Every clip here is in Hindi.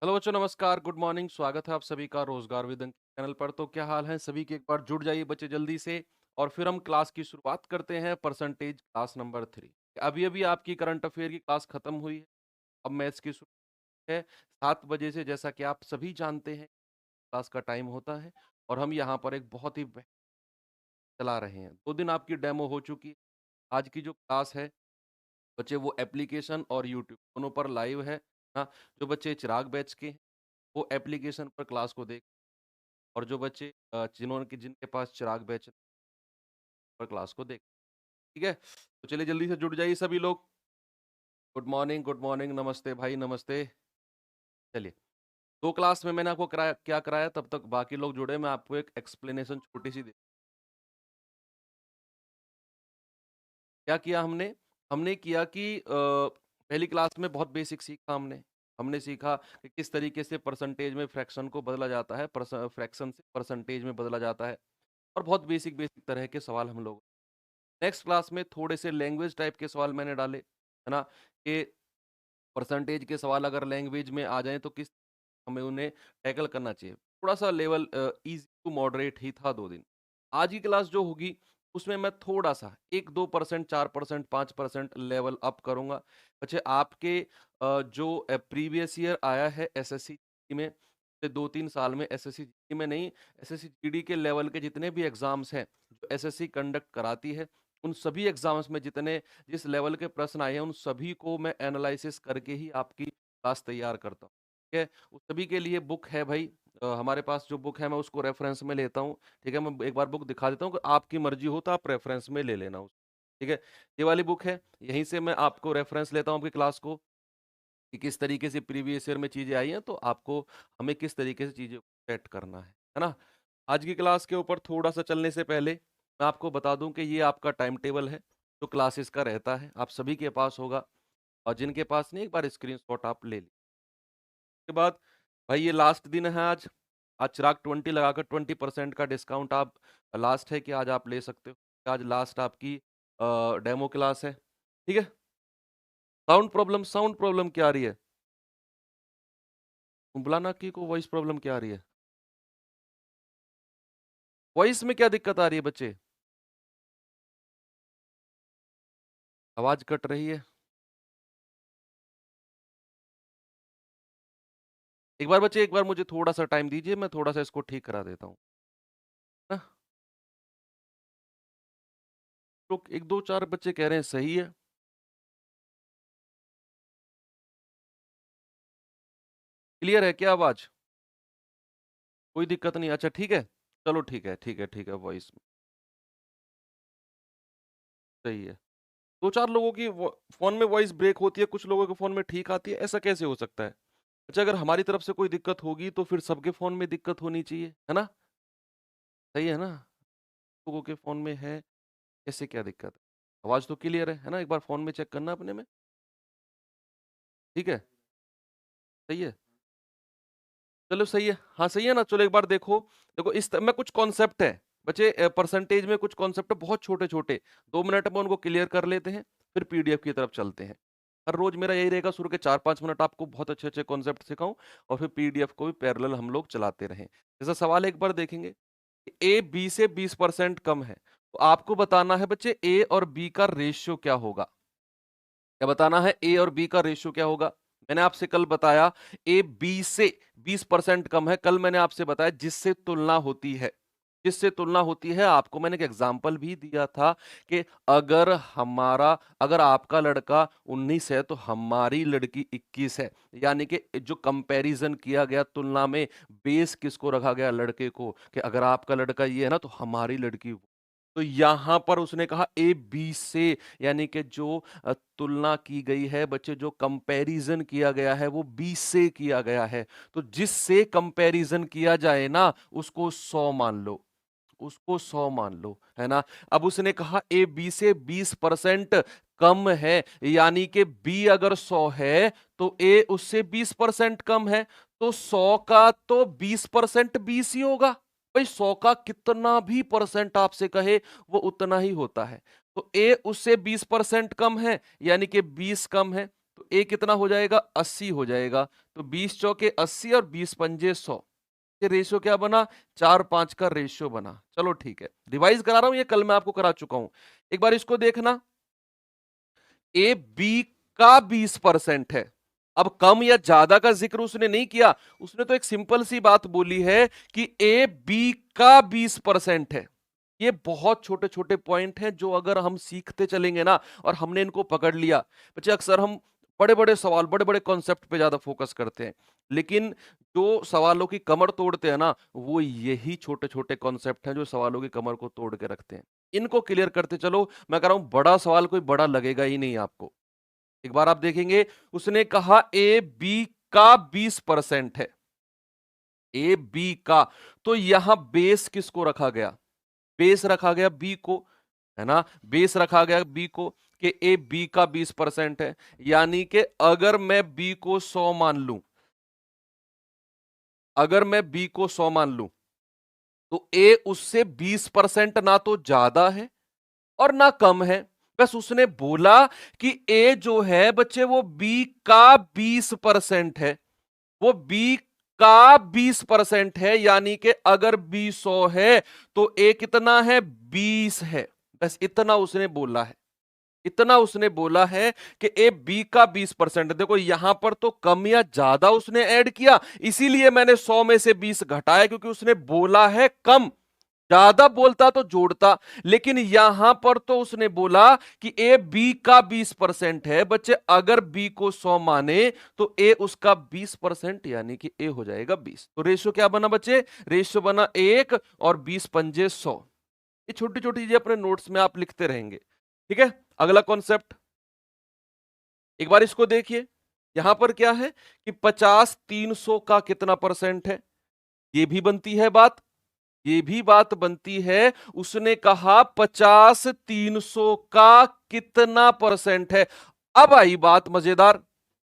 हेलो बच्चों, नमस्कार, गुड मॉर्निंग। स्वागत है आप सभी का रोजगार विद अंकित चैनल पर। तो क्या हाल है सभी के? एक बार जुड़ जाइए बच्चे जल्दी से। और फिर हम क्लास की शुरुआत करते हैं। Percentage class number 3। अभी अभी आपकी करंट अफेयर की क्लास खत्म हुई है। अब मैथ्स की शुरुआत है 7 बजे से। जैसा कि आप सभी जानते हैं, क्लास का टाइम होता है। और हम यहाँ पर एक बहुत ही चला रहे हैं। 2 दिन आपकी डेमो हो चुकी है। आज की जो क्लास है बच्चे, वो एप्लीकेशन और यूट्यूब दोनों पर लाइव है। हाँ, जो बच्चे चिराग बैच के हैं वो एप्लीकेशन पर क्लास को देख, और जो बच्चे जिनके पास चिराग बैच पर क्लास को देख। ठीक है, तो चलिए जल्दी से जुड़ जाइए सभी लोग। गुड मॉर्निंग, नमस्ते भाई, नमस्ते। चलिए, 2 क्लास में मैंने आपको कराया क्या कराया, तब तक बाकी लोग जुड़े। मैं आपको एक एक्सप्लेनेशन छोटी सी दे। क्या किया हमने? हमने किया कि पहली क्लास में बहुत बेसिक सीखा हमने। हमने सीखा कि किस तरीके से परसेंटेज में फ्रैक्शन को बदला जाता है, फ्रैक्शन से परसेंटेज में बदला जाता है। और बहुत बेसिक बेसिक तरह के सवाल हम लोग। नेक्स्ट क्लास में थोड़े से लैंग्वेज टाइप के सवाल मैंने डाले, है ना, कि परसेंटेज के सवाल अगर लैंग्वेज में आ जाएं तो किस हमें उन्हें टैकल करना चाहिए। थोड़ा सा लेवल इजी टू मॉडरेट ही था 2 दिन। आज की क्लास जो होगी उसमें मैं थोड़ा सा 1-2%, 4%, 5% लेवल अप करूंगा। अच्छा, आपके जो प्रीवियस ईयर आया है एसएससी में, 2-3 साल में, एसएससी जीडी में नहीं, एसएससी जीडी के लेवल के जितने भी एग्जाम्स हैं जो एसएससी कंडक्ट कराती है, उन सभी एग्जाम्स में जितने जिस लेवल के प्रश्न आए हैं उन सभी को मैं एनालिसिस करके ही आपकी क्लास तैयार करता हूँ। ठीक है, उस सभी के लिए बुक है भाई। हमारे पास जो बुक है मैं उसको रेफरेंस में लेता हूँ। ठीक है, मैं एक बार बुक दिखा देता हूँ, आपकी मर्जी हो तो आप रेफरेंस में ले लेना उस। ठीक है, ये वाली बुक है, यहीं से मैं आपको रेफरेंस लेता हूँ आपकी क्लास को, कि किस तरीके से प्रीवियस ईयर में चीजें आई हैं, तो आपको हमें किस तरीके से चीजें सेट करना है ना। आज की क्लास के ऊपर थोड़ा सा चलने से पहले मैं आपको बता दूं कि ये आपका टाइम टेबल है जो क्लासेस का रहता है, आप सभी के पास होगा। और जिनके पास नहीं, एक बार स्क्रीनशॉट आप ले लीजिए। उसके बाद भाई, ये लास्ट दिन है आज। आज चिराग 20 लगाकर 20% का डिस्काउंट आप लास्ट है कि आज आप ले सकते हो। आज लास्ट आपकी डेमो क्लास है। ठीक है, साउंड प्रॉब्लम क्या आ रही है? बुलाना की को वॉइस प्रॉब्लम क्या आ रही है? वॉइस में क्या दिक्कत आ रही है बच्चे? आवाज कट रही है। एक बार बच्चे, एक बार मुझे थोड़ा सा टाइम दीजिए, मैं थोड़ा सा इसको ठीक करा देता हूँ ना। तो 1-2-4 बच्चे कह रहे हैं सही है। क्लियर है क्या आवाज? कोई दिक्कत नहीं? अच्छा ठीक है, चलो ठीक है, ठीक है, ठीक है। वॉइस सही है। 2-4 लोगों की फोन में वॉइस ब्रेक होती है, कुछ लोगों के फोन में ठीक आती है। ऐसा कैसे हो सकता है? अच्छा, अगर हमारी तरफ से कोई दिक्कत होगी तो फिर सबके फोन में दिक्कत होनी चाहिए, है ना? सही है ना? लोगों के फोन में है, ऐसे क्या दिक्कत है? आवाज तो क्लियर है ना? एक बार फोन में चेक करना अपने में। ठीक है, सही है। चलो सही है, हाँ सही है ना। चलो एक बार देखो। देखो इस में कुछ कॉन्सेप्ट है बच्चे, परसेंटेज में कुछ कॉन्सेप्ट है बहुत छोटे छोटे। 2 मिनट में उनको क्लियर कर लेते हैं, फिर पीडीएफ की तरफ चलते हैं। हर रोज मेरा यही रहेगा, शुरू के 4-5 मिनट आपको बहुत अच्छे अच्छे कॉन्सेप्ट सिखाऊं, और फिर पीडीएफ को भी पैरेलल हम लोग चलाते रहें। जैसा सवाल एक बार देखेंगे, ए बी से 20% कम है, तो आपको बताना है बच्चे ए और बी का रेशियो क्या होगा। क्या बताना है? ए और बी का रेशियो क्या होगा। मैंने आपसे कल बताया ए बी से 20% कम है। कल मैंने आपसे बताया जिससे तुलना होती है, जिससे तुलना होती है। आपको मैंने एक एग्जांपल भी दिया था कि अगर आपका लड़का 19 है तो हमारी लड़की 21 है, यानी कि जो कंपैरिजन किया गया तुलना में, बेस किसको रखा गया? लड़के को, कि अगर आपका लड़का ये है ना तो हमारी लड़की। तो यहां पर उसने कहा ए बी से, यानी कि जो तुलना की गई है बच्चे, जो कंपैरिजन किया गया है वो बी से किया गया है। तो जिससे कंपैरिजन किया जाए ना उसको 100 मान लो, उसको 100 मान लो, है ना। अब उसने कहा ए बी से 20% कम है, यानी कि बी अगर 100 है तो ए उससे 20% कम है, तो 100 का तो 20% 20 ही होगा। भाई 100 का कितना भी परसेंट आपसे कहे वो उतना ही होता है। तो ए उससे 20% कम है, यानी कि 20 कम है, तो ए कितना हो जाएगा 80 हो जाएगा। तो 20 चौके 80 और 20 पंजे 100। ये रेशियो क्या बना 4-5 का रेशियो बना। चलो ठीक है, रिवाइज करा रहा हूं, ये कल मैं आपको करा चुका हूं। एक बार इसको देखना, ए बी का 20% है। अब कम या ज्यादा का जिक्र उसने नहीं किया, उसने तो एक सिंपल सी बात बोली है कि ए बी का 20% है। ये बहुत छोटे छोटे पॉइंट हैं जो अगर हम सीखते चलेंगे ना और हमने इनको पकड़ लिया। बच्चे अक्सर हम बड़े बड़े सवाल, बड़े बड़े कॉन्सेप्ट पे ज्यादा फोकस करते हैं, लेकिन जो सवालों की कमर तोड़ते हैं ना, वो यही छोटे छोटे कॉन्सेप्ट हैं जो सवालों की कमर को तोड़ के रखते हैं। इनको क्लियर करते चलो, मैं कह रहा हूं बड़ा सवाल कोई बड़ा लगेगा ही नहीं आपको। एक बार आप देखेंगे, उसने कहा ए बी का 20% है, ए बी का, तो यहां बेस किसको रखा गया, बेस रखा गया बी को, है ना, बेस रखा गया बी को कि ए बी का 20% है। यानी कि अगर मैं बी को 100 मान लूं, अगर मैं बी को 100 मान लूं, तो ए उससे 20% ना तो ज्यादा है और ना कम है। बस उसने बोला कि ए जो है बच्चे वो बी का 20% है, वो बी का 20% है। यानी कि अगर बी 100 है तो ए कितना है 20 है। बस इतना उसने बोला है, इतना उसने बोला है कि ए बी का 20%। देखो यहां पर तो कम या ज्यादा उसने ऐड किया, इसीलिए मैंने 100 में से 20 घटाया, क्योंकि उसने बोला है कम। ज्यादा बोलता तो जोड़ता, लेकिन यहां पर तो उसने बोला कि ए बी का 20% है। बच्चे अगर बी को 100 माने तो ए उसका 20%, यानी कि ए हो जाएगा 20। तो रेशियो क्या बना बच्चे, रेशियो बना 1 और 20 पंजे 100। ये छोटी छोटी चीजें अपने नोट्स में आप लिखते रहेंगे, ठीक है। अगला कॉन्सेप्ट, एक बार इसको देखिए। यहां पर क्या है कि 50 300 का कितना परसेंट है, ये भी बनती है बात, ये भी बात बनती है। उसने कहा 50 300 का कितना परसेंट है। अब आई बात मजेदार,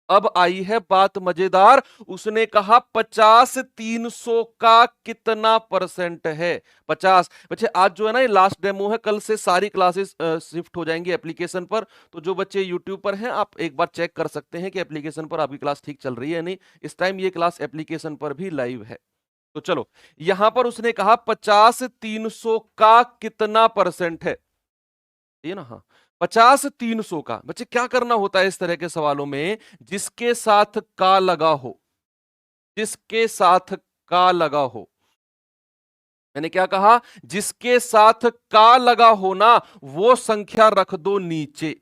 अब आई है बात मजेदार। उसने कहा 50 300 का कितना परसेंट है। 50 बच्चे आज जो है ना ये लास्ट डेमो है, कल से सारी क्लासेस शिफ्ट हो जाएंगी एप्लीकेशन पर। तो जो बच्चे यूट्यूब पर हैं आप एक बार चेक कर सकते हैं कि एप्लीकेशन पर आपकी क्लास ठीक चल रही है नहीं। इस टाइम ये क्लास एप्लीकेशन पर भी लाइव है। तो चलो, यहां पर उसने कहा 50 300 का कितना परसेंट है, ये ना, हाँ 50 300 का। बच्चे क्या करना होता है इस तरह के सवालों में, जिसके साथ का लगा हो, जिसके साथ का लगा हो, मैंने क्या कहा, जिसके साथ का लगा हो ना वो संख्या रख दो नीचे,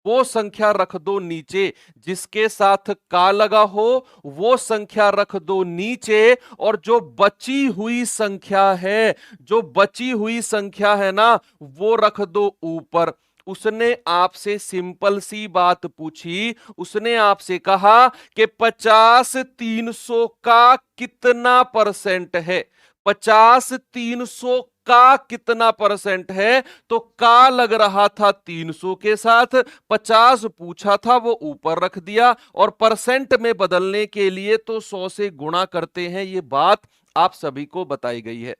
वो संख्या रख दो नीचे। जिसके साथ का लगा हो वो संख्या रख दो नीचे, और जो बची हुई संख्या है, जो बची हुई संख्या है ना वो रख दो ऊपर। उसने आपसे सिंपल सी बात पूछी, उसने आपसे कहा कि 50 300 का कितना परसेंट है, 50 300 का कितना परसेंट है। तो का लग रहा था 300 के साथ, 50 पूछा था वो ऊपर रख दिया, और परसेंट में बदलने के लिए तो 100 से गुणा करते हैं। ये बात आप सभी को बताई गई है,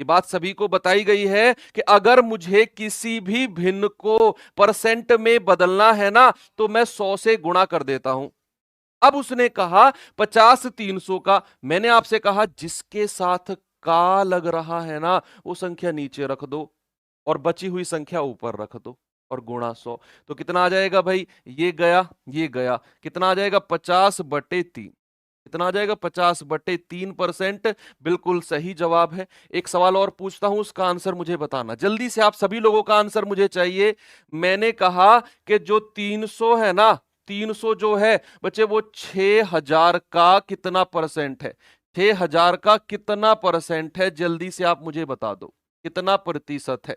ये बात सभी को बताई गई है कि अगर मुझे किसी भी भिन्न को परसेंट में बदलना है ना तो मैं 100 से गुणा कर देता हूं। अब उसने कहा 50 300 का, मैंने आपसे कहा जिसके साथ का लग रहा है ना वो संख्या नीचे रख दो और बची हुई संख्या ऊपर रख दो और गुणा 100। तो कितना आ जाएगा भाई, ये गया ये गया, कितना आ जाएगा 50/3, कितना आ जाएगा 50/3%। बिल्कुल सही जवाब है। एक सवाल और पूछता हूं, उसका आंसर मुझे बताना जल्दी से, आप सभी लोगों का आंसर मुझे चाहिए। मैंने कहा कि जो 300 है ना, 300 जो है बच्चे वो 6000 का कितना परसेंट है, 6000 का कितना परसेंट है, जल्दी से आप मुझे बता दो कितना प्रतिशत है।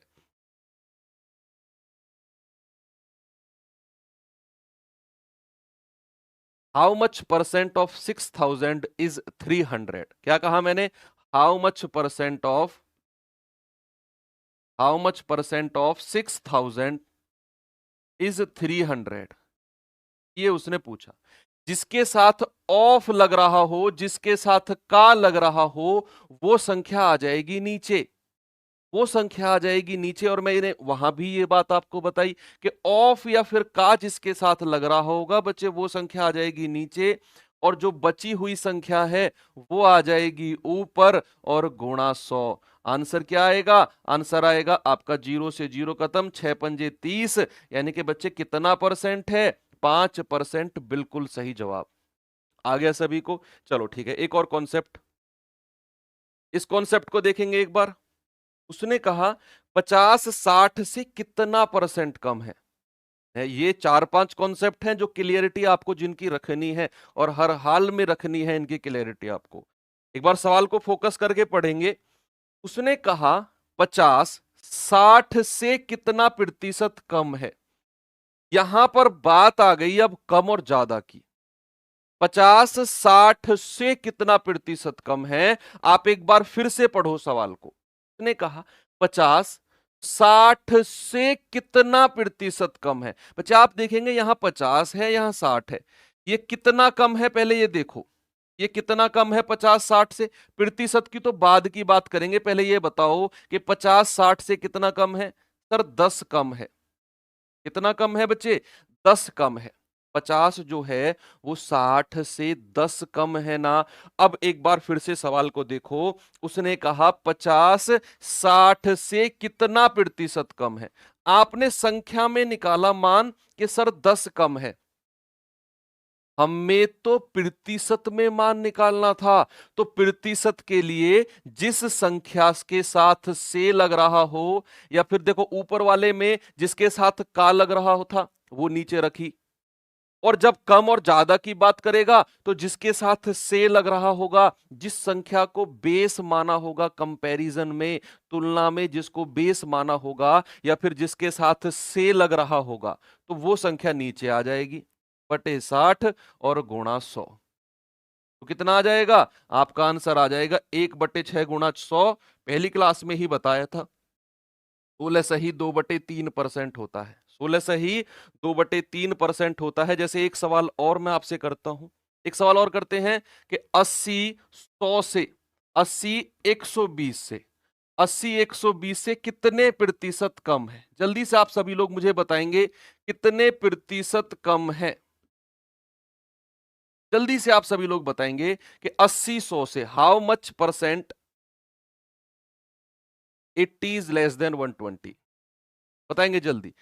How much percent of 6000 is 300। क्या कहा मैंने, how much percent of, how much percent of 6000 is 300, ये उसने पूछा। जिसके साथ ऑफ लग रहा हो, जिसके साथ का लग रहा हो वो संख्या आ जाएगी नीचे। वो संख्या आ जाएगी नीचे। और मैंने वहां भी ये बात आपको बताई कि ऑफ या फिर का जिसके साथ लग रहा होगा बच्चे, वो संख्या आ जाएगी नीचे, और जो बची हुई संख्या है वो आ जाएगी ऊपर और गुणा 100। आंसर क्या आएगा? आंसर आएगा आपका 0 से 0 खत्म, 6 पंजे 30, यानी कि बच्चे कितना परसेंट है? 5%। बिल्कुल सही जवाब आ गया सभी को। चलो ठीक है, एक और कॉन्सेप्ट, इस कॉन्सेप्ट को देखेंगे एक बार। उसने कहा 50-60 से कितना परसेंट कम है? ये 4-5 कॉन्सेप्ट हैं जो क्लियरिटी आपको जिनकी रखनी है, और हर हाल में रखनी है इनकी क्लियरिटी आपको। एक बार सवाल को फोकस करके पढ़ेंगे। उसने कहा 50-60 से कितना प्रतिशत कम है। यहां पर बात आ गई अब कम और ज्यादा की। 50-60 से कितना प्रतिशत कम है? आप एक बार फिर से पढ़ो सवाल को। उसने कहा 50-60 से कितना प्रतिशत कम है। बच्चे आप देखेंगे यहां 50 है, यहां 60 है, ये कितना कम है पहले ये देखो। ये कितना कम है 50-60 से? प्रतिशत की तो बाद की बात करेंगे, पहले ये बताओ कि 50-60 से कितना कम है। सर 10 कम है। कितना कम है बच्चे? 10 कम है। 50 जो है वो 60 से 10 कम है ना। अब एक बार फिर से सवाल को देखो। उसने कहा 50-60 से कितना प्रतिशत कम है। आपने संख्या में निकाला मान कि सर 10 कम है, हमें तो प्रतिशत में मान निकालना था। तो प्रतिशत के लिए जिस संख्या के साथ से लग रहा हो, या फिर देखो ऊपर वाले में जिसके साथ का लग रहा हो था वो नीचे रखी, और जब कम और ज्यादा की बात करेगा तो जिसके साथ से लग रहा होगा, जिस संख्या को बेस माना होगा कंपैरिजन में, तुलना में जिसको बेस माना होगा या फिर जिसके साथ से लग रहा होगा, तो वो संख्या नीचे आ जाएगी बटे 60 और गुणा 100। तो कितना आ जाएगा? आपका आंसर आ जाएगा 1/6 गुणा 100। पहली क्लास में ही बताया था 16 सही 2/3% होता है। 16 सही 2/3% होता है। जैसे एक सवाल और मैं आपसे करता हूं, एक सवाल और करते हैं कि 80 100 से, 80 120 से, 80 120 से कितने प्रतिशत कम है? जल्दी से आप सभी लोग मुझे बताएंगे कितने प्रतिशत कम है। जल्दी से आप सभी लोग बताएंगे कि 80 100 से how much percent 80 is less than 120? बताएंगे जल्दी।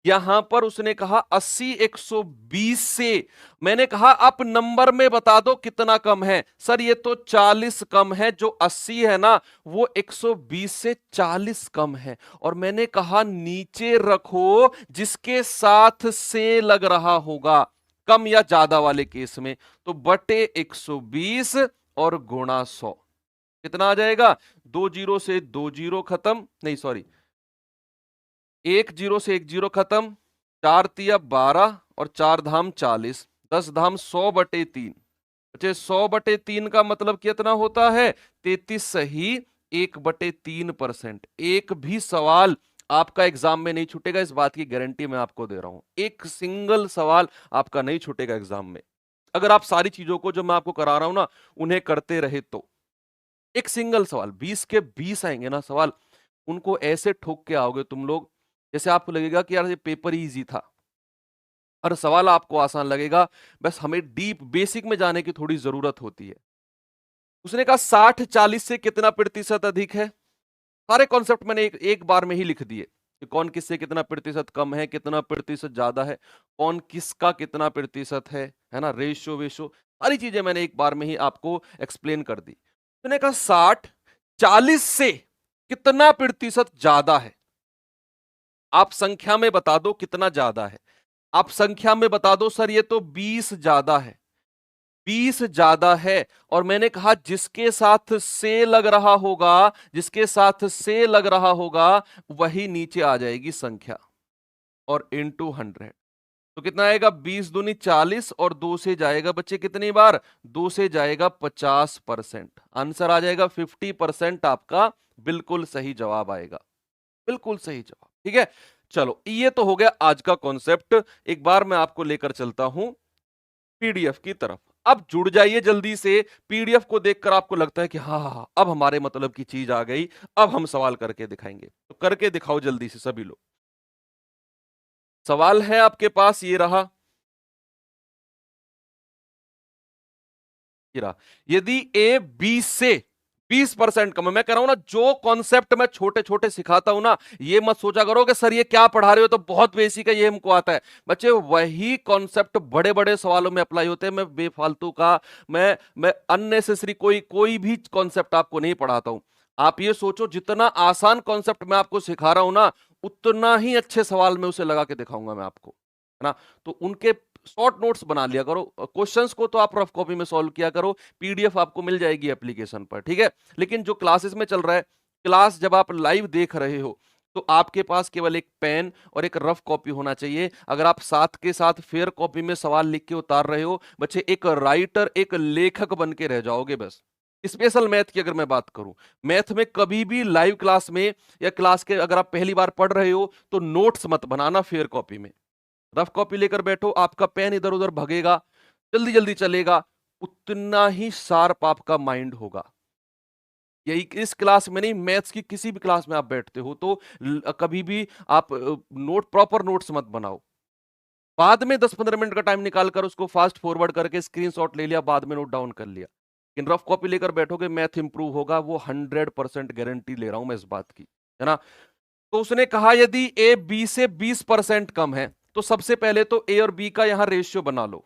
यहां पर उसने कहा 80 120 से, मैंने कहा आप नंबर में बता दो कितना कम है। सर ये तो 40 कम है। जो 80 है ना वो 120 से 40 कम है। और मैंने कहा नीचे रखो जिसके साथ से लग रहा होगा कम या ज्यादा वाले केस में, तो बटे 120 और गुणा 100। कितना आ जाएगा? 2 जीरो से 2 जीरो खत्म, नहीं सॉरी, 1 जीरो से 1 जीरो खत्म, 4 तिया 12 और 4 धाम 40, 10 धाम 100/3। बच्चे 100/3 का मतलब कितना होता है? 33 सही 1/3%। एक भी सवाल आपका एग्जाम में नहीं छूटेगा, इस बात की गारंटी मैं आपको दे रहा हूं। एक सिंगल सवाल आपका नहीं छूटेगा एग्जाम में, अगर आप सारी चीजों को जो मैं आपको करा रहा हूं ना उन्हें करते रहे तो। एक सिंगल सवाल 20 के 20 आएंगे ना सवाल, उनको ऐसे ठोक के आओगे तुम लोग जैसे आपको लगेगा कि यार ये पेपर इजी था। हर सवाल आपको आसान लगेगा, बस हमें डीप बेसिक में जाने की थोड़ी जरूरत होती है। उसने कहा 60-40 से कितना प्रतिशत अधिक है। सारे कॉन्सेप्ट मैंने एक बार में ही लिख दिए कि कौन किससे कितना प्रतिशत कम है, कितना प्रतिशत ज्यादा है, कौन किसका कितना प्रतिशत है ना, रेशो वेशो सारी चीजें मैंने एक बार में ही आपको एक्सप्लेन कर दी। उसने कहा 60-40 से कितना प्रतिशत ज्यादा है। आप संख्या में बता दो कितना ज्यादा है। आप संख्या में बता दो सर ये तो 20 ज्यादा है, 20 ज्यादा है। और मैंने कहा जिसके साथ से लग रहा होगा, जिसके साथ से लग रहा होगा वही नीचे आ जाएगी संख्या, और इंटू 100। तो कितना आएगा? 20 दूनी 40 और 2 से जाएगा बच्चे कितनी बार? 2 से जाएगा 50%। आंसर आ जाएगा 50%। आपका बिल्कुल सही जवाब आएगा, बिल्कुल सही जवाब। ठीक है, चलो ये तो हो गया आज का कॉन्सेप्ट। एक बार मैं आपको लेकर चलता हूं पीडीएफ की तरफ। अब जुड़ जाइए जल्दी से। पीडीएफ को देखकर आपको लगता है कि हाँ हाँ हाँ, अब हमारे मतलब की चीज आ गई, अब हम सवाल करके दिखाएंगे। तो करके दिखाओ जल्दी से सभी लोग। सवाल है आपके पास, ये रहा, ये रहा। यदि ए 20 से 20% कम है, मैं कह रहा हूं ना, जो कॉन्सेप्ट मैं छोटे छोटे सिखाता हूं ना, ये मत सोचा करो कि सर ये क्या पढ़ा रहे हो, तो बहुत बेसिक है, ये हमको आता है। बच्चे वही कॉन्सेप्ट बड़े बड़े सवालों में अप्लाई होते हैं। मैं बेफालतू का, मैं अननेसेसरी कोई कोई भी कॉन्सेप्ट आपको नहीं पढ़ाता हूं। आप ये सोचो, जितना आसान कॉन्सेप्ट मैं आपको सिखा रहा हूं ना, उतना ही अच्छे सवाल में उसे लगा के दिखाऊंगा मैं आपको, है ना। तो उनके शॉर्ट नोट्स बना लिया करो, क्वेश्चंस को तो आप रफ कॉपी में सॉल्व किया करो, पीडीएफ आपको मिल जाएगी एप्लीकेशन पर, ठीक है। लेकिन जो क्लासेस में चल रहा है, क्लास जब आप लाइव देख रहे हो, तो आपके पास केवल एक पेन और एक रफ कॉपी होना चाहिए। अगर आप साथ के साथ फेयर कॉपी में सवाल लिख के उतार रहे हो, बच्चे एक राइटर, एक लेखक बन के रह जाओगे बस। स्पेशल मैथ की अगर मैं बात करूं, मैथ में कभी भी लाइव क्लास में या क्लास के अगर आप पहली बार पढ़ रहे हो, तो नोट्स मत बनाना फेयर कॉपी में। रफ कॉपी लेकर बैठो, आपका पेन इधर उधर भगेगा, जल्दी जल्दी चलेगा, उतना ही शार्प आपका माइंड होगा। यही इस क्लास में नहीं, मैथ्स की किसी भी क्लास में आप बैठते हो, तो कभी भी आप नोट, प्रॉपर नोट्स मत बनाओ। बाद में 10-15 मिनट का टाइम निकाल कर उसको फास्ट फॉरवर्ड करके स्क्रीनशॉट ले लिया, बाद में नोट डाउन कर लिया। लेकिन रफ कॉपी लेकर बैठोगे, मैथ इंप्रूव होगा, वो 100% गारंटी ले रहा हूं मैं इस बात की, है ना। तो उसने कहा यदि ए बी से 20% कम है, तो सबसे पहले तो ए और बी का यहां रेशियो बना लो।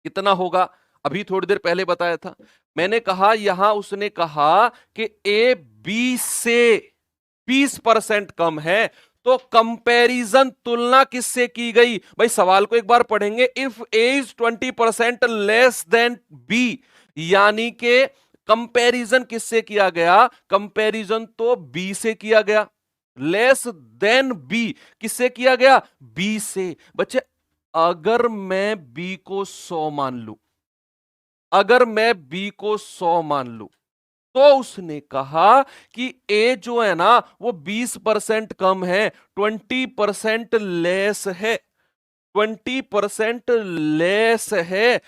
कितना होगा, अभी थोड़ी देर पहले बताया था मैंने, कहा यहां उसने कहा कि ए बी से 20% कम है, तो कंपैरिजन, तुलना किससे की गई भाई। सवाल को एक बार पढ़ेंगे, if A is 20% less than B, यानी कि कंपैरिजन किससे किया गया, कंपैरिजन तो बी से किया गया। लेस देन बी किससे किया गया, बी से। बच्चे अगर मैं बी को 100 मान लू, अगर मैं बी को 100 मान लू, तो उसने कहा कि ए जो है ना वो 20% कम है, 20% लेस है, 20% लेस है।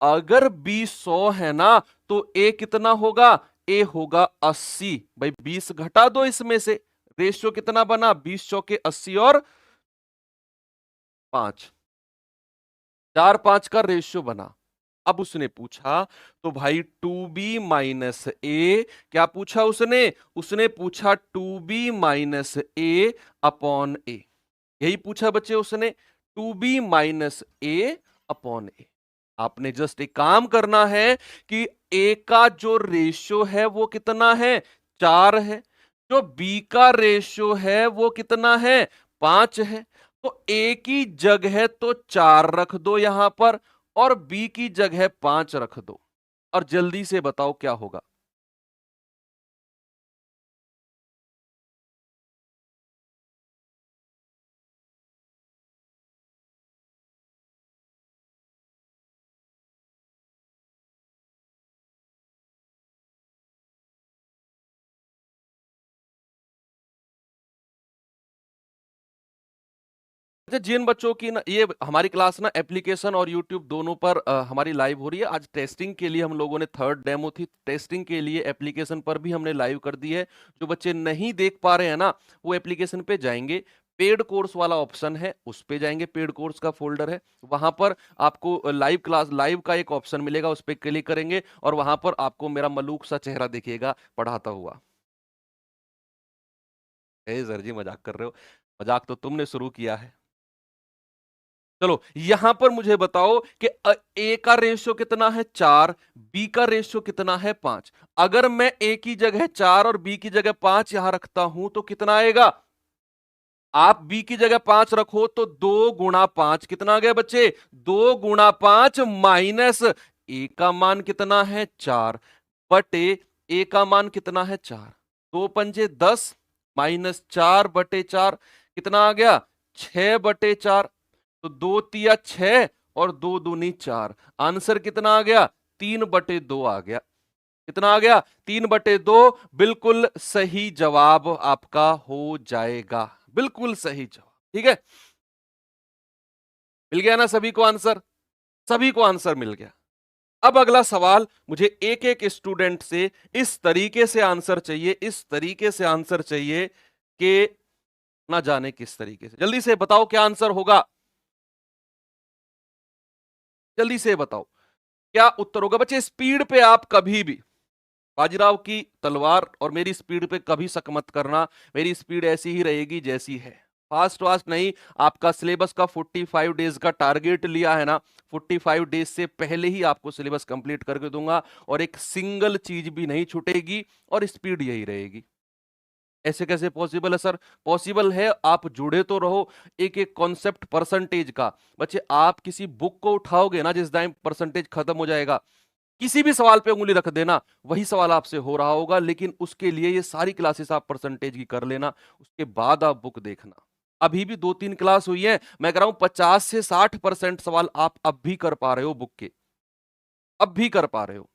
अगर बी 100 है ना, तो ए कितना होगा, ए होगा 80। भाई 20 घटा दो इसमें से, रेशियो कितना बना, 20 चौके 80 और 5, 4-5 का रेशियो बना। अब उसने पूछा, तो भाई 2b माइनस ए, क्या पूछा उसने, उसने पूछा 2b माइनस ए अपॉन ए, यही पूछा बच्चे उसने, 2b माइनस ए अपॉन ए। आपने जस्ट एक काम करना है कि ए का जो रेशियो है वो कितना है, 4 है, जो बी का रेशियो है वो कितना है, 5 है। तो ए की जगह तो 4 रख दो यहां पर, और बी की जगह 5 रख दो, और जल्दी से बताओ क्या होगा। अच्छा, जिन बच्चों की ना, ये हमारी क्लास ना एप्लीकेशन और यूट्यूब दोनों पर हमारी लाइव हो रही है। आज टेस्टिंग के लिए हम लोगों ने, थर्ड डेमो थी, टेस्टिंग के लिए एप्लीकेशन पर भी हमने लाइव कर दी है। जो बच्चे नहीं देख पा रहे हैं ना, वो एप्लीकेशन पे जाएंगे, पेड कोर्स वाला ऑप्शन है, उस पे जाएंगे, पेड कोर्स का फोल्डर है, वहां पर आपको लाइव क्लास, लाइव का एक ऑप्शन मिलेगा, उस पर क्लिक करेंगे और वहां पर आपको मेरा मलूक सा चेहरा दिखेगा पढ़ाता हुआ। सर जी मजाक कर रहे हो, मजाक तो तुमने शुरू किया है। चलो यहां पर मुझे बताओ कि ए का रेशियो कितना है, 4, बी का रेशियो कितना है, 5। अगर मैं ए की जगह 4 और बी की जगह 5 यहां रखता हूं तो कितना आएगा, आप बी की जगह 5 रखो तो 2 गुणा 5 कितना आ गया बच्चे, 2 गुणा 5 माइनस ए का मान कितना है, 4 बटे ए का मान कितना है, 4, 2 पंजे 10 माइनस 4/4 कितना आ गया, 6/4। तो 2 तिया 6 और 2 दूनी 4, आंसर कितना आ गया, 3/2 आ गया। कितना आ गया, 3/2। बिल्कुल सही जवाब आपका हो जाएगा, बिल्कुल सही जवाब, ठीक है। मिल गया ना सभी को आंसर, सभी को आंसर मिल गया। अब अगला सवाल, मुझे एक एक स्टूडेंट से इस तरीके से आंसर चाहिए, इस तरीके से आंसर चाहिए कि ना जाने किस तरीके से। जल्दी से बताओ क्या आंसर होगा, जल्दी से बताओ क्या उत्तर होगा। बच्चे स्पीड पे आप कभी भी बाजीराव की तलवार और मेरी स्पीड पे कभी शक मत करना। मेरी स्पीड ऐसी ही रहेगी जैसी है, फास्ट फास्ट नहीं। आपका सिलेबस का 45 डेज का टारगेट लिया है ना, 45 डेज से पहले ही आपको सिलेबस कंप्लीट करके दूंगा और एक सिंगल चीज भी नहीं छूटेगी और स्पीड यही रहेगी। ऐसे कैसे पॉसिबल है सर? पॉसिबल है, आप जुड़े तो रहो एक एक कॉन्सेप्ट परसेंटेज का। बच्चे आप किसी बुक को उठाओगे ना, जिस टाइम परसेंटेज खत्म हो जाएगा, किसी भी सवाल पे उंगली रख देना, वही सवाल आपसे हो रहा होगा। लेकिन उसके लिए ये सारी क्लासेस आप परसेंटेज की कर लेना, उसके बाद आप बुक देखना। अभी भी 2-3 क्लास हुई है, मैं कह रहा हूं 50 से 60% सवाल आप अब भी कर पा रहे हो बुक के, अब भी कर पा रहे हो।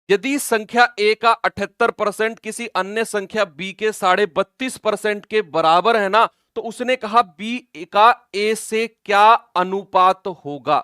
यदि संख्या ए का 78% किसी अन्य संख्या बी के 32.5% के बराबर है ना, तो उसने कहा बी का ए से क्या अनुपात होगा।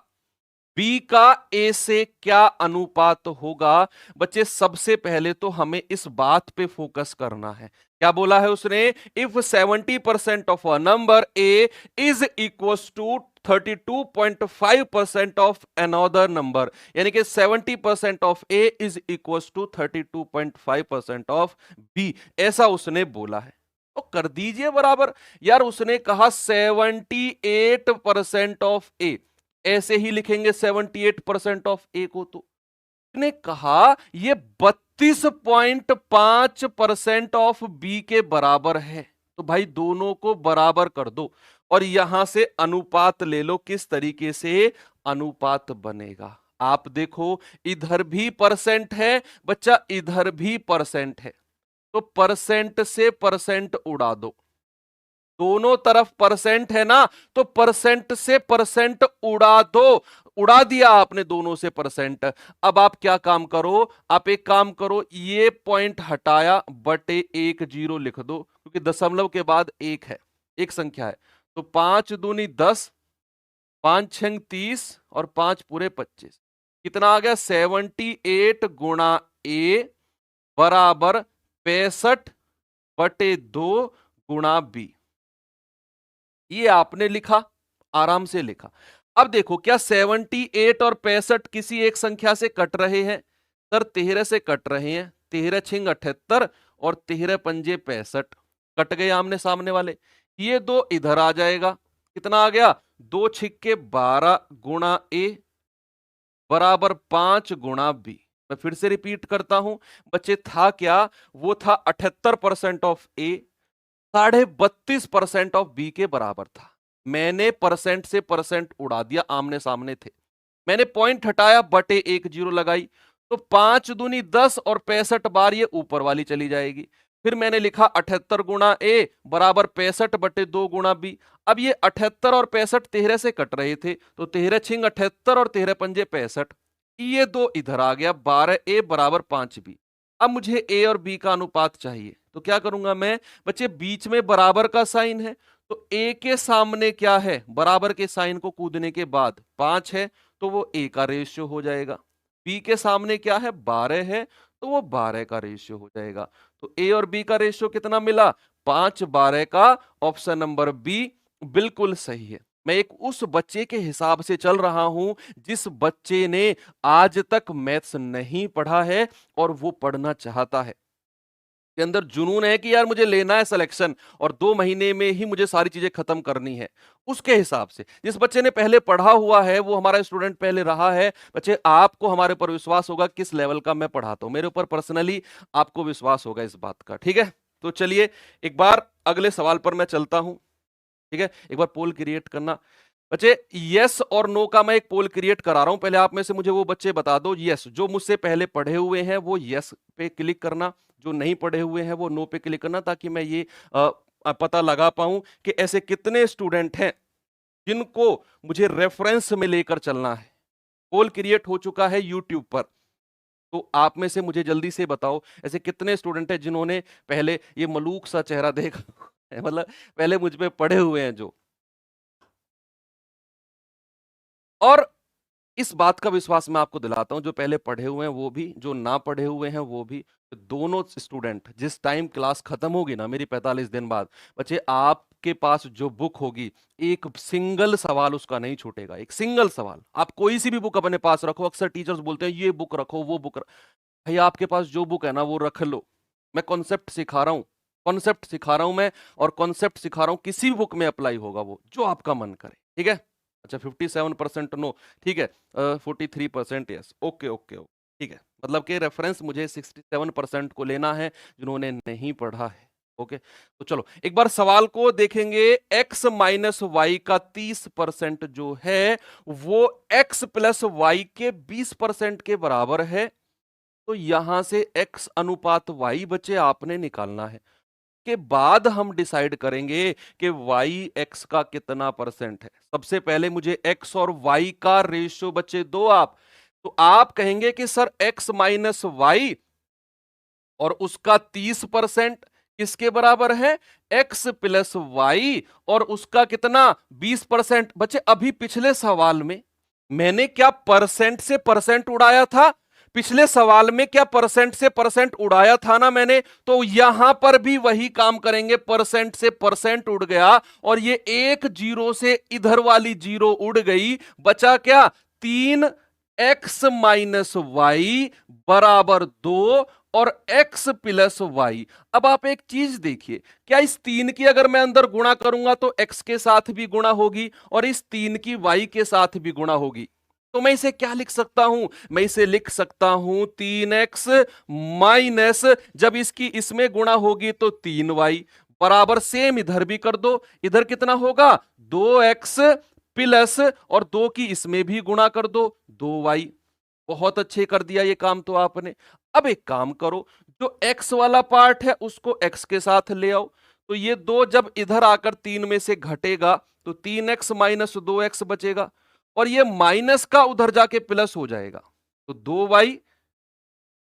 बी का ए से क्या अनुपात होगा। बच्चे सबसे पहले तो हमें इस बात पे फोकस करना है। क्या बोला है उसने? If 70% of a number A is equal to 32.5% of another number, यानी कि 70% of A is equal to 32.5% of B, ऐसा उसने बोला है। तो कर दीजिए बराबर। यार उसने कहा 78% ऑफ ए, ऐसे ही लिखेंगे 78% ऑफ ए को। तो उसने कहा ये 32.5% ऑफ बी के बराबर है, तो भाई दोनों को बराबर कर दो और यहां से अनुपात ले लो। किस तरीके से अनुपात बनेगा आप देखो, इधर भी परसेंट है बच्चा, इधर भी परसेंट है, तो परसेंट से परसेंट उड़ा दो। दोनों तरफ परसेंट है ना, तो परसेंट से परसेंट उड़ा दो। उड़ा दिया आपने दोनों से परसेंट। अब आप क्या काम करो, आप एक काम करो, ये पॉइंट हटाया बटे 10 लिख दो, क्योंकि दशमलव के बाद एक है, एक संख्या है। तो 5 दूनी 10, 5 छंग 30 और 5 पूरे 25, कितना आ गया? 78 गुणा ए बराबर 65/2 गुणा बी। ये आपने लिखा, आराम से लिखा। अब देखो क्या 78 और 65 किसी एक संख्या से कट रहे हैं? सर 13 से कट रहे हैं, 13 छिंग 78 और 13 पंजे 65, कट गए आमने सामने वाले। ये दो इधर आ जाएगा, कितना आ गया? 2 छिक्के 12 गुणा ए बराबर 5 गुणा बी। मैं फिर से रिपीट करता हूं बच्चे, था क्या? वो था 78% ऑफ ए 32.5% ऑफ बी के बराबर था। मैंने परसेंट से परसेंट उड़ा दिया, आमने सामने थे। मैंने पॉइंट हटाया बटे 10 लगाई, तो 5 दूनी 10 और 65 बार ये ऊपर वाली चली जाएगी। फिर मैंने लिखा 78 गुणा ए बराबर 65/2 गुणा बी। अब ये 78 और 65 13 से कट रहे थे, तो 13 छिंग 78 और 13 पंजे 65, ये दो इधर आ गया, 12 ए बराबर 5 बी। अब मुझे ए और बी का अनुपात चाहिए, तो क्या करूंगा मैं? बच्चे बीच में बराबर का साइन है, तो ए के सामने क्या है? बराबर के साइन को कूदने के बाद 5 है, तो वो ए का रेशियो हो जाएगा। बी के सामने क्या है? 12 है, तो वो 12 का रेशियो हो जाएगा। तो ए और बी का रेशियो कितना मिला? 5/12 का। ऑप्शन नंबर बी बिल्कुल सही है। मैं एक उस बच्चे के हिसाब से चल रहा हूं जिस बच्चे ने आज तक मैथ्स नहीं पढ़ा है और वो पढ़ना चाहता है, के अंदर जुनून है कि यार मुझे लेना है सिलेक्शन और 2 महीने में ही मुझे सारी चीजें खत्म करनी है। उसके हिसाब से जिस बच्चे ने पहले पढ़ा हुआ है, वो हमारा स्टूडेंट पहले रहा है। बच्चे आपको हमारे ऊपर विश्वास होगा किस लेवल का मैं पढ़ाता हूं, मेरे ऊपर पर्सनली आपको विश्वास होगा इस बात का, ठीक है? तो चलिए एक बार अगले सवाल पर मैं चलता हूं, ठीक है? एक बार पोल क्रिएट करना बच्चे। यस और नो का मैं एक पोल क्रिएट करा रहा हूं, पहले आप में से मुझे वो बच्चे बता दो। यस जो मुझसे पहले पढ़े हुए हैं वो यस पे क्लिक करना, जो नहीं पढ़े हुए हैं वो नो पे क्लिक करना, ताकि मैं ये पता लगा पाऊं कि ऐसे कितने स्टूडेंट हैं जिनको मुझे रेफरेंस में लेकर चलना है। पोल क्रिएट हो चुका है यूट्यूब पर, तो आप में से मुझे जल्दी से बताओ ऐसे कितने स्टूडेंट हैं जिन्होंने पहले ये मलूक सा चेहरा देखा मतलब पहले मुझ पे पढ़े हुए हैं जो। और इस बात का विश्वास मैं आपको दिलाता हूं, जो पहले पढ़े हुए हैं वो भी, जो ना पढ़े हुए हैं वो भी, दोनों स्टूडेंट जिस टाइम क्लास खत्म होगी ना मेरी 45 दिन बाद, बच्चे आपके पास जो बुक होगी एक सिंगल सवाल उसका नहीं छूटेगा, एक सिंगल सवाल। आप कोई सी भी बुक अपने पास रखो, अक्सर टीचर्स बोलते हैं ये बुक रखो वो बुक भैया आपके पास जो बुक है ना वो रख लो। मैं कॉन्सेप्ट सिखा रहा हूं, कॉन्सेप्ट सिखा रहा हूं मैं, और कॉन्सेप्ट सिखा रहा हूं, किसी भी बुक में अप्लाई होगा वो, जो आपका मन करे। ठीक है, अच्छा 57% नो, ठीक है, 43% यस, ओके ओके ओके, ठीक है, मतलब कि रेफरेंस मुझे 67% को लेना है जिन्होंने नहीं पढ़ा है। ओके, तो चलो एक बार सवाल को देखेंगे। x माइनस वाई का 30% जो है वो x प्लस वाई के 20% के बराबर है। तो यहां से x अनुपात y बचे आपने निकालना है, के बाद हम डिसाइड करेंगे कि y x का कितना परसेंट है। सबसे पहले मुझे x और y का रेशियो बच्चे दो आप, तो आप कहेंगे कि सर x माइनस वाई और उसका 30% किसके बराबर है, x प्लस वाई और उसका कितना 20%। बच्चे अभी पिछले सवाल में मैंने क्या परसेंट से परसेंट उड़ाया था, पिछले सवाल में क्या परसेंट से परसेंट उड़ाया था ना मैंने, तो यहां पर भी वही काम करेंगे, परसेंट से परसेंट उड़ गया और ये एक जीरो से इधर वाली जीरो उड़ गई, बचा क्या 3x माइनस वाई बराबर 2 और x प्लस वाई। अब आप एक चीज देखिए, क्या इस 3 की अगर मैं अंदर गुणा करूंगा तो x के साथ भी गुणा होगी और इस 3 की y के साथ भी गुणा होगी। तो मैं इसे क्या लिख सकता हूं, मैं इसे लिख सकता हूं 3x माइनस, जब इसकी इसमें गुणा होगी तो 3y बराबर, सेम इधर भी कर दो, इधर कितना होगा 2x प्लस और 2 की इसमें भी गुणा कर दो 2y। बहुत अच्छे कर दिया ये काम तो आपने। अब एक काम करो, जो x वाला पार्ट है उसको x के साथ ले आओ, तो ये 2 जब इधर आकर 3 में से घटेगा तो 3x माइनस 2x बचेगा और ये माइनस का उधर जाके प्लस हो जाएगा, तो 2y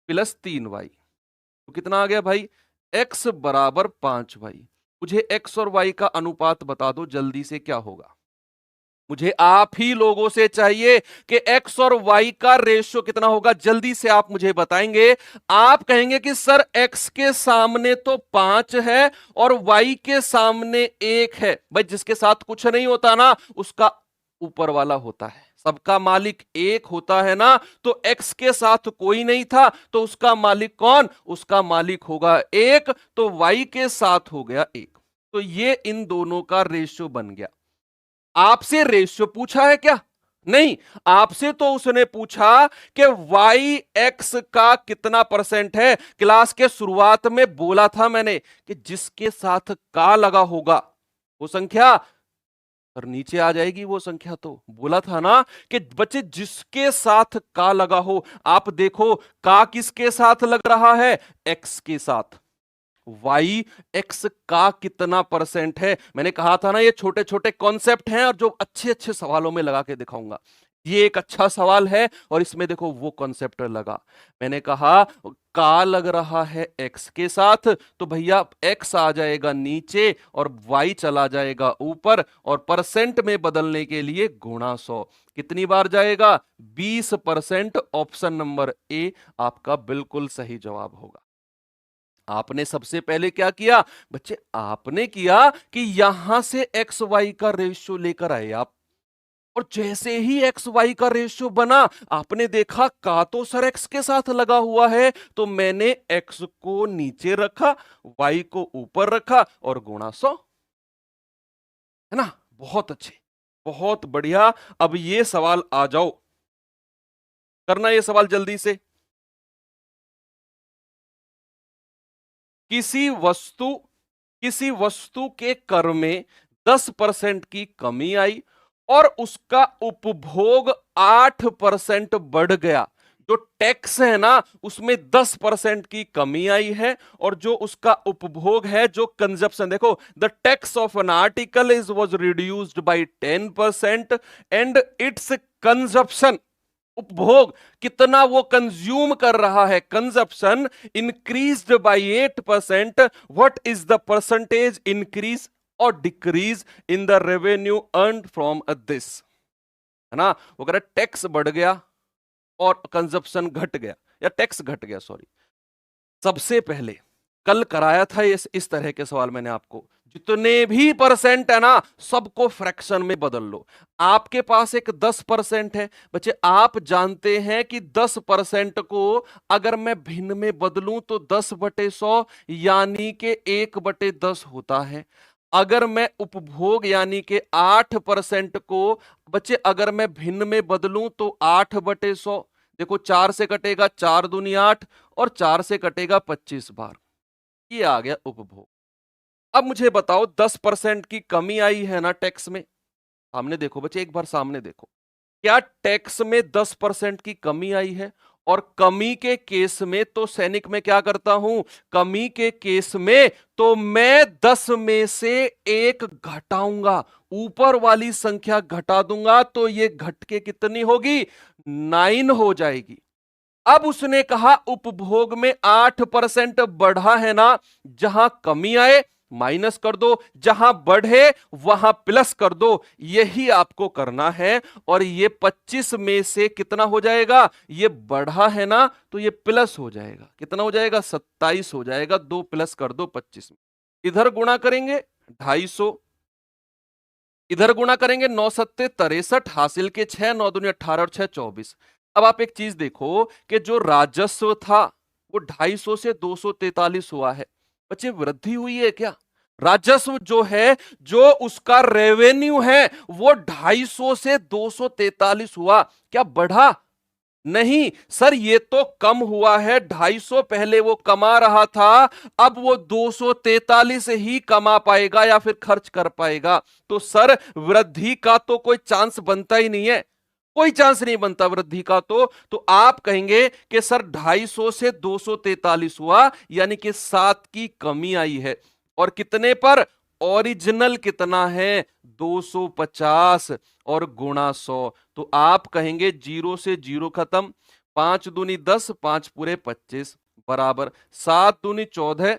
प्लस 3y, तो कितना आ गया भाई, x बराबर 5y। मुझे x और y का अनुपात बता दो जल्दी से क्या होगा, मुझे आप ही लोगों से चाहिए कि x और y का रेशियो कितना होगा, जल्दी से आप मुझे बताएंगे। आप कहेंगे कि सर x के सामने तो 5 है और y के सामने 1 है। भाई जिसके साथ कुछ नहीं होता ना उसका ऊपर वाला होता है, सबका मालिक एक होता है ना, तो x के साथ कोई नहीं था तो उसका मालिक कौन, उसका मालिक होगा 1, तो y के साथ हो गया 1, तो ये इन दोनों का रेशियो बन गया। आपसे रेशियो पूछा है क्या, नहीं, आपसे तो उसने पूछा कि y x का कितना परसेंट है। क्लास के शुरुआत में बोला था मैंने कि जिसके साथ का लगा होगा वो संख्या और नीचे आ जाएगी, वो संख्या तो बोला था ना कि बच्चे जिसके साथ का लगा हो। आप देखो का किसके साथ लग रहा है, x के साथ, y x का कितना परसेंट है। मैंने कहा था ना ये छोटे छोटे कॉन्सेप्ट हैं और जो अच्छे अच्छे सवालों में लगा के दिखाऊंगा। ये एक अच्छा सवाल है और इसमें देखो वो कॉन्सेप्ट लगा, मैंने कहा का लग रहा है x के साथ, तो भैया x आ जाएगा नीचे और y चला जाएगा ऊपर, और परसेंट में बदलने के लिए गुणा 100 कितनी बार जाएगा 20%। ऑप्शन नंबर ए आपका बिल्कुल सही जवाब होगा। आपने सबसे पहले क्या किया बच्चे, आपने किया कि यहां से एक्स वाई का रेशियो लेकर आए आप, और जैसे ही एक्स वाई का रेशियो बना आपने देखा का तो सर एक्स के साथ लगा हुआ है, तो मैंने एक्स को नीचे रखा वाई को ऊपर रखा और गुणा 100, है ना। बहुत अच्छे, बहुत बढ़िया। अब ये सवाल आ जाओ, करना ये सवाल जल्दी से। किसी वस्तु के कर में 10% की कमी आई और उसका उपभोग 8% बढ़ गया। जो टैक्स है ना उसमें 10% की कमी आई है और जो उसका उपभोग है, जो कंजप्शन, देखो the tax of an article is was reduced by 10% and its consumption, उपभोग कितना वो कंज्यूम कर रहा है, consumption increased by 8%। What is the percentage increase और decrease in the revenue earned from this. है ना। वो कह रहा है टैक्स बढ़ गया और कंजप्शन घट गया, या टैक्स घट गया, सॉरी। सबसे पहले कल कराया था इस तरह के सवाल मैंने आपको, जितने भी परसेंट है ना सबको फ्रैक्शन में बदल लो। आपके पास एक 10% है बच्चे, आप जानते हैं कि 10% को अगर मैं भिन्न में बदलूं तो 10/100 यानी कि 1/10 होता है। अगर मैं उपभोग यानी कि 8% को बच्चे अगर मैं भिन्न में बदलूं तो 8/100, देखो 4 से कटेगा 4 दूनी 8 और 4 से कटेगा 25 बार, ये आ गया उपभोग। अब मुझे बताओ 10% की कमी आई है ना टैक्स में, सामने देखो बच्चे, एक बार सामने देखो, क्या टैक्स में 10% की कमी आई है? और कमी के केस में तो सैनिक में क्या करता हूं, कमी के केस में तो मैं 10 में से 1 घटाऊंगा, ऊपर वाली संख्या घटा दूंगा तो ये घट के कितनी होगी, 9 हो जाएगी। अब उसने कहा उपभोग में 8% बढ़ा है ना, जहां कमी आए माइनस कर दो, जहां बढ़े वहां प्लस कर दो, यही आपको करना है। और ये 25 में से कितना हो जाएगा, ये बढ़ा है ना तो ये प्लस हो जाएगा, कितना हो जाएगा, 27 हो जाएगा। 2 प्लस कर दो 25 में, इधर गुणा करेंगे 250, इधर गुणा करेंगे 9 सत्ते 63, हासिल के 6, 9 दूनी 18 और 6 24। अब आप एक चीज देखो कि जो राजस्व था वो 250 से 243 हुआ है, बच्चे वृद्धि हुई है क्या? राजस्व जो है, जो उसका रेवेन्यू है वो 250 से 243 हुआ, क्या बढ़ा? नहीं सर, ये तो कम हुआ है। 250 पहले वो कमा रहा था, अब वो 243 ही कमा पाएगा या फिर खर्च कर पाएगा। तो सर वृद्धि का तो कोई चांस बनता ही नहीं है, कोई चांस नहीं बनता वृद्धि का। तो आप कहेंगे कि सर 250 से 243 हुआ यानी कि 7 की कमी आई है। और कितने पर, ओरिजिनल कितना है 250 और गुणा 100, तो आप कहेंगे 0 से 0 खत्म, 5 दूनी 10, 5 पूरे 25 बराबर 7 दूनी 14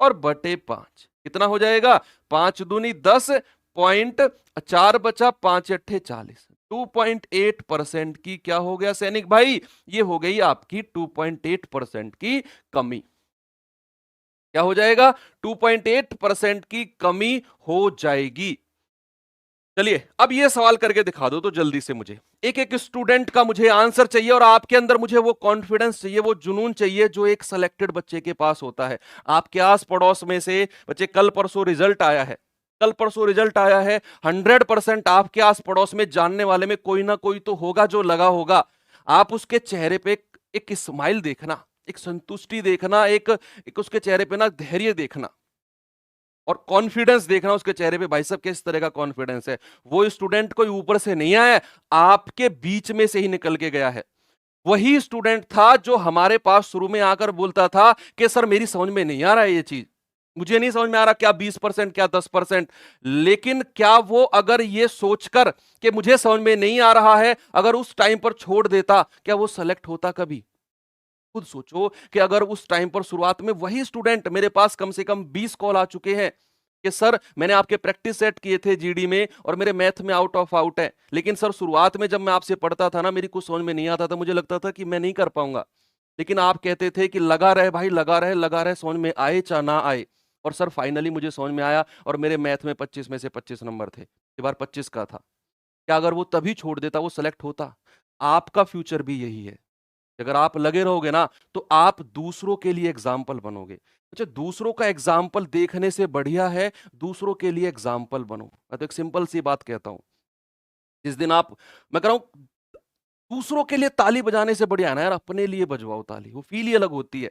और बटे 5 कितना हो जाएगा, 5 दूनी 10 पॉइंट 4 बचा 5 अट्ठे 40, 2.8% की क्या हो गया सैनिक भाई, ये हो गई आपकी 2.8% की कमी। क्या हो जाएगा, 2.8% की कमी हो जाएगी। चलिए अब ये सवाल करके दिखा दो तो जल्दी से, मुझे एक एक स्टूडेंट का मुझे आंसर चाहिए और आपके अंदर मुझे वो कॉन्फिडेंस चाहिए, वो जुनून चाहिए जो एक सिलेक्टेड बच्चे के पास होता है। आपके आस पड़ोस में से बच्चे कल परसों रिजल्ट आया है, कल परसों रिजल्ट आया है, 100% आपके आस पड़ोस में जानने वाले में कोई ना कोई तो होगा जो लगा होगा। आप उसके चेहरे पे एक स्माइल देखना, एक संतुष्टि देखना, एक उसके चेहरे पे ना धैर्य देखना और कॉन्फिडेंस देखना उसके चेहरे पे, भाई साहब किस तरह का कॉन्फिडेंस है। वो स्टूडेंट कोई ऊपर से नहीं आया, आपके बीच में से ही निकल के गया है। वही स्टूडेंट था जो हमारे पास शुरू में आकर बोलता था कि सर मेरी समझ में नहीं आ रहा है ये चीज, मुझे नहीं समझ में आ रहा, क्या 20% क्या 10%। लेकिन क्या वो अगर ये सोचकर कि मुझे समझ में नहीं आ रहा है, अगर उस टाइम पर छोड़ देता, क्या वो सेलेक्ट होता कभी? खुद सोचो कि अगर उस टाइम पर शुरुआत में वही स्टूडेंट, मेरे पास कम से कम 20 कॉल आ चुके हैं कि सर मैंने आपके प्रैक्टिस सेट किए थे जीडी में और मेरे मैथ में आउट ऑफ आउट है, लेकिन सर शुरुआत में जब मैं आपसे पढ़ता था ना मेरी कुछ समझ में नहीं आता था, मुझे लगता था कि मैं नहीं कर पाऊंगा, लेकिन आप कहते थे कि लगा रहे भाई, लगा रहे, समझ में आए चाहे ना आए। और सर फाइनली मुझे समझ में आया और मेरे मैथ में 25 में से 25 नंबर थे, ये बार 25 का था। क्या अगर वो तभी छोड़ देता वो सेलेक्ट होता? आपका फ्यूचर भी यही है, अगर आप लगे रहोगे ना तो आप दूसरों के लिए एग्जाम्पल बनोगे। अच्छा, दूसरों का एग्जाम्पल देखने से बढ़िया है दूसरों के लिए एग्जाम्पल बनो। मैं तो एक सिंपल सी बात कहता हूं, जिस दिन आप, मैं कह रहा हूं दूसरों के लिए ताली बजाने से बढ़िया है ना यार अपने लिए बजवाओ ताली, वो फील ही अलग होती है।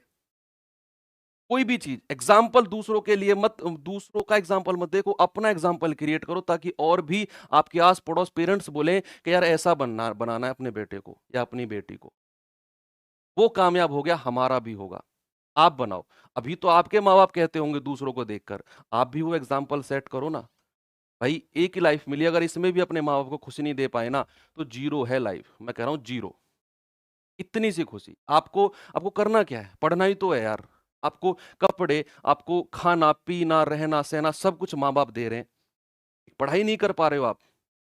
कोई भी चीज एग्जाम्पल दूसरों के लिए मत, दूसरों का एग्जाम्पल मत देखो, अपना एग्जाम्पल क्रिएट करो ताकि और भी आपके आस पड़ोस पेरेंट्स बोले कि यार ऐसा बनाना है अपने बेटे को या अपनी बेटी को। वो कामयाब हो गया, हमारा भी होगा। आप बनाओ। अभी तो आपके माँ बाप कहते होंगे दूसरों को देखकर, आप भी वो एग्जाम्पल सेट करो ना। भाई एक ही लाइफ मिली, अगर इसमें भी अपने माँ बाप को खुशी नहीं दे पाए ना तो जीरो है लाइफ, मैं कह रहा हूं जीरो। इतनी सी खुशी आपको, आपको करना क्या है, पढ़ना ही तो है यार। आपको कपड़े, आपको खाना पीना रहना सहना सब कुछ माँ बाप दे रहे हैं, पढ़ाई नहीं कर पा रहे हो आप,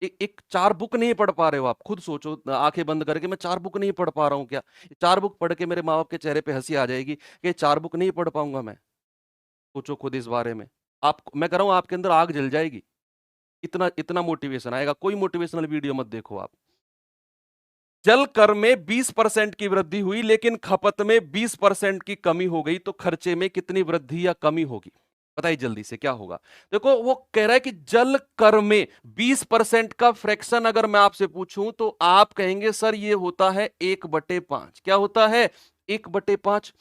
एक 4 बुक नहीं पढ़ पा रहे हो आप, खुद सोचो आंखें बंद करके, मैं 4 बुक नहीं पढ़ पा रहा हूँ क्या? 4 बुक पढ़ के मेरे माँ बाप के चेहरे पे हंसी आ जाएगी कि 4 बुक नहीं पढ़ पाऊंगा मैं। सोचो खुद इस बारे में। आप, मैं कह रहा हूं आपके अंदर आग जल जाएगी, इतना इतना मोटिवेशन आएगा। कोई मोटिवेशनल वीडियो मत देखो आप। जल कर में 20% की वृद्धि हुई लेकिन खपत में 20% की कमी हो गई, तो खर्चे में कितनी वृद्धि या कमी होगी? बताइए जल्दी से क्या होगा। देखो वो कह रहा है कि जल कर में 20% का फ्रैक्शन अगर मैं आपसे पूछूं तो आप कहेंगे सर ये होता है 1/5। क्या होता है? 1/5।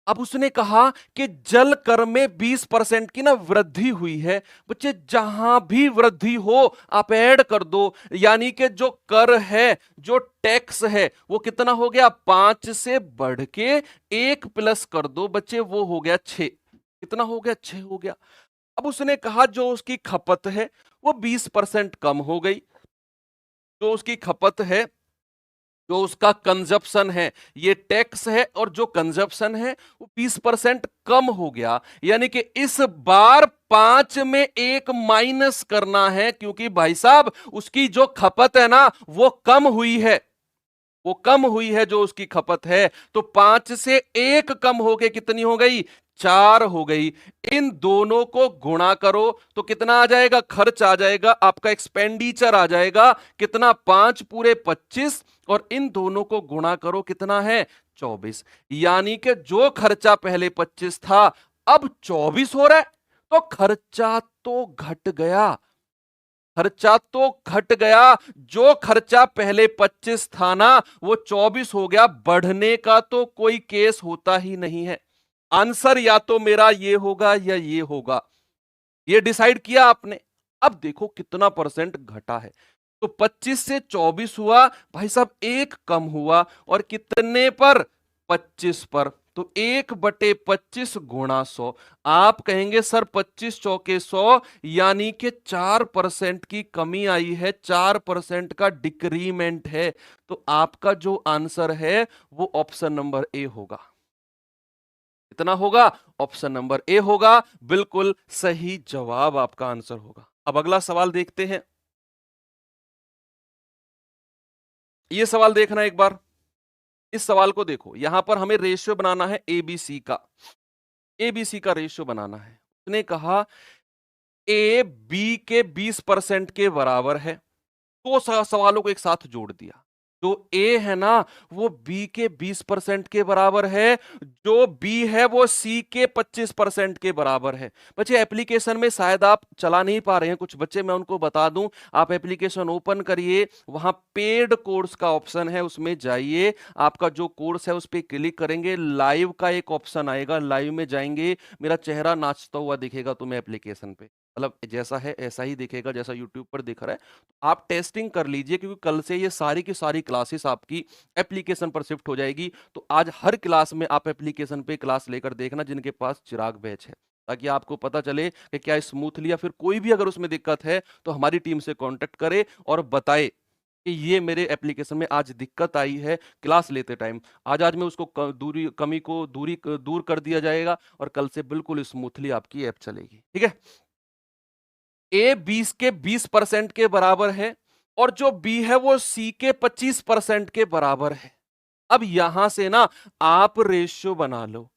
अब उसने कहा कि जल कर में 20% की ना वृद्धि हुई है। बच्चे जहां भी वृद्धि हो आप ऐड कर दो, यानी कि जो कर है, जो टैक्स है, वो कितना हो गया? 5 से बढ़ के 1 प्लस कर दो बच्चे, वो हो गया 6। कितना हो गया? 6 हो गया। अब उसने कहा जो उसकी खपत है वो 20% कम हो गई। जो उसकी खपत है, जो उसका कंजप्शन है, ये टैक्स है, और जो कंजप्शन है वो 20% कम हो गया। यानी कि इस बार 5 में 1 माइनस करना है, क्योंकि भाई साहब उसकी जो खपत है ना वो कम हुई है। वो कम हुई है जो उसकी खपत है, तो 5 से 1 कम हो के कितनी हो गई? 4 हो गई। इन दोनों को गुणा करो तो कितना आ जाएगा? खर्च आ जाएगा, आपका एक्सपेंडिचर आ जाएगा। कितना? 5 पूरे 25, और इन दोनों को गुणा करो, कितना है? 24। यानी कि जो खर्चा पहले 25 था अब 24 हो रहा है, तो खर्चा तो घट गया। खर्चा तो घट गया। जो खर्चा पहले 25 था ना वो 24 हो गया। बढ़ने का तो कोई केस होता ही नहीं है। आंसर या तो मेरा ये होगा या ये होगा, ये डिसाइड किया आपने। अब देखो कितना परसेंट घटा है। तो 25 से 24 हुआ भाई साहब, 1 कम हुआ, और कितने पर? 25 पर। तो 1/25 गुणा 100। आप कहेंगे सर 25 चौके 100, यानी कि 4% की कमी आई है, 4% का डिक्रीमेंट है। तो आपका जो आंसर है वो ऑप्शन नंबर ए होगा। कितना होगा? ऑप्शन नंबर ए होगा। बिल्कुल सही जवाब आपका आंसर होगा। अब अगला सवाल देखते हैं। ये सवाल देखना एक बार। इस सवाल को देखो, यहां पर हमें रेशियो बनाना है एबीसी का। एबीसी का रेशियो बनाना है। उसने कहा ए बी के 20% के बराबर है। दो सवालों को एक साथ जोड़ दिया। जो ए है ना वो बी के 20% के बराबर है, जो बी है वो सी के 25% के बराबर है। बच्चे एप्लीकेशन में शायद आप चला नहीं पा रहे हैं कुछ बच्चे, मैं उनको बता दूं, आप एप्लीकेशन ओपन करिए, वहां पेड कोर्स का ऑप्शन है, उसमें जाइए, आपका जो कोर्स है उस पर क्लिक करेंगे, लाइव का एक ऑप्शन आएगा, लाइव में जाएंगे, मेरा चेहरा नाचता हुआ दिखेगा तुम्हें एप्लीकेशन पे, मतलब जैसा है ऐसा ही दिखेगा जैसा यूट्यूब पर दिख रहा है। आप टेस्टिंग कर लीजिए, क्योंकि कल से ये सारी की सारी क्लासेस आपकी एप्लीकेशन पर शिफ्ट हो जाएगी। तो आज हर क्लास में आप एप्लीकेशन पे क्लास लेकर देखना जिनके पास चिराग बैच है, ताकि आपको पता चले कि क्या स्मूथली, या फिर कोई भी अगर उसमें दिक्कत है तो हमारी टीम से कांटेक्ट करे और बताए कि ये मेरे एप्लीकेशन में आज दिक्कत आई है क्लास लेते टाइम। आज में उसको कमी को दूर कर दिया जाएगा, और कल से बिल्कुल स्मूथली आपकी ऐप चलेगी। ठीक है। ए 20 के 20% के बराबर है, और जो बी है वो सी के 25% के बराबर है। अब यहां से ना आप रेशियो बना लो।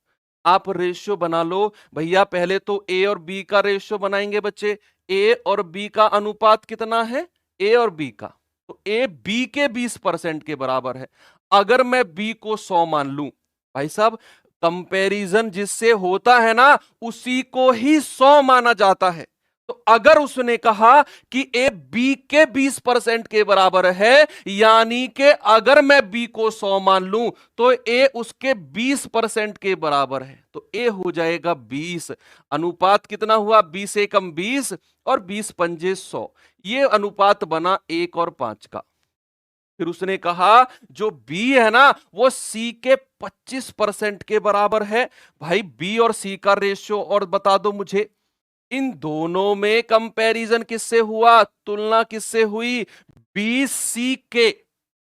आप रेशियो बना लो भैया। पहले तो ए और बी का रेशियो बनाएंगे बच्चे। ए और बी का अनुपात कितना है? ए और बी का, तो ए बी के 20% के बराबर है। अगर मैं बी को 100 मान लूं, भाई साहब कंपैरिजन जिससे होता है ना उसी को ही 100 माना जाता है। तो अगर उसने कहा कि ए बी के 20% के बराबर है, यानी कि अगर मैं बी को 100 मान लूं तो ए उसके 20% के बराबर है, तो ए हो जाएगा 20। अनुपात कितना हुआ? 20 एकम 20 और 20 पंजे 100। ये अनुपात बना 1 और 5 का। फिर उसने कहा जो बी है ना वो सी के 25% के बराबर है। भाई बी और सी का रेशियो और बता दो मुझे। इन दोनों में कंपैरिजन किससे हुआ? तुलना किससे हुई? बी सी के।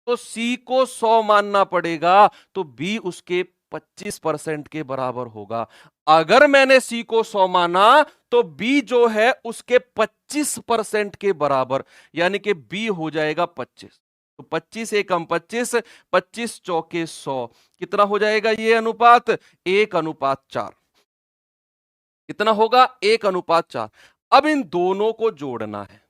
तो सी को 100 मानना पड़ेगा, तो बी उसके 25% के बराबर होगा। अगर मैंने सी को 100 माना तो बी जो है उसके 25% के बराबर, यानी कि बी हो जाएगा 25। तो 25 एकम 25, 25 चौके 100, कितना हो जाएगा ये अनुपात? 1:4। कितना होगा? 1:4। अब इन दोनों को जोड़ना है,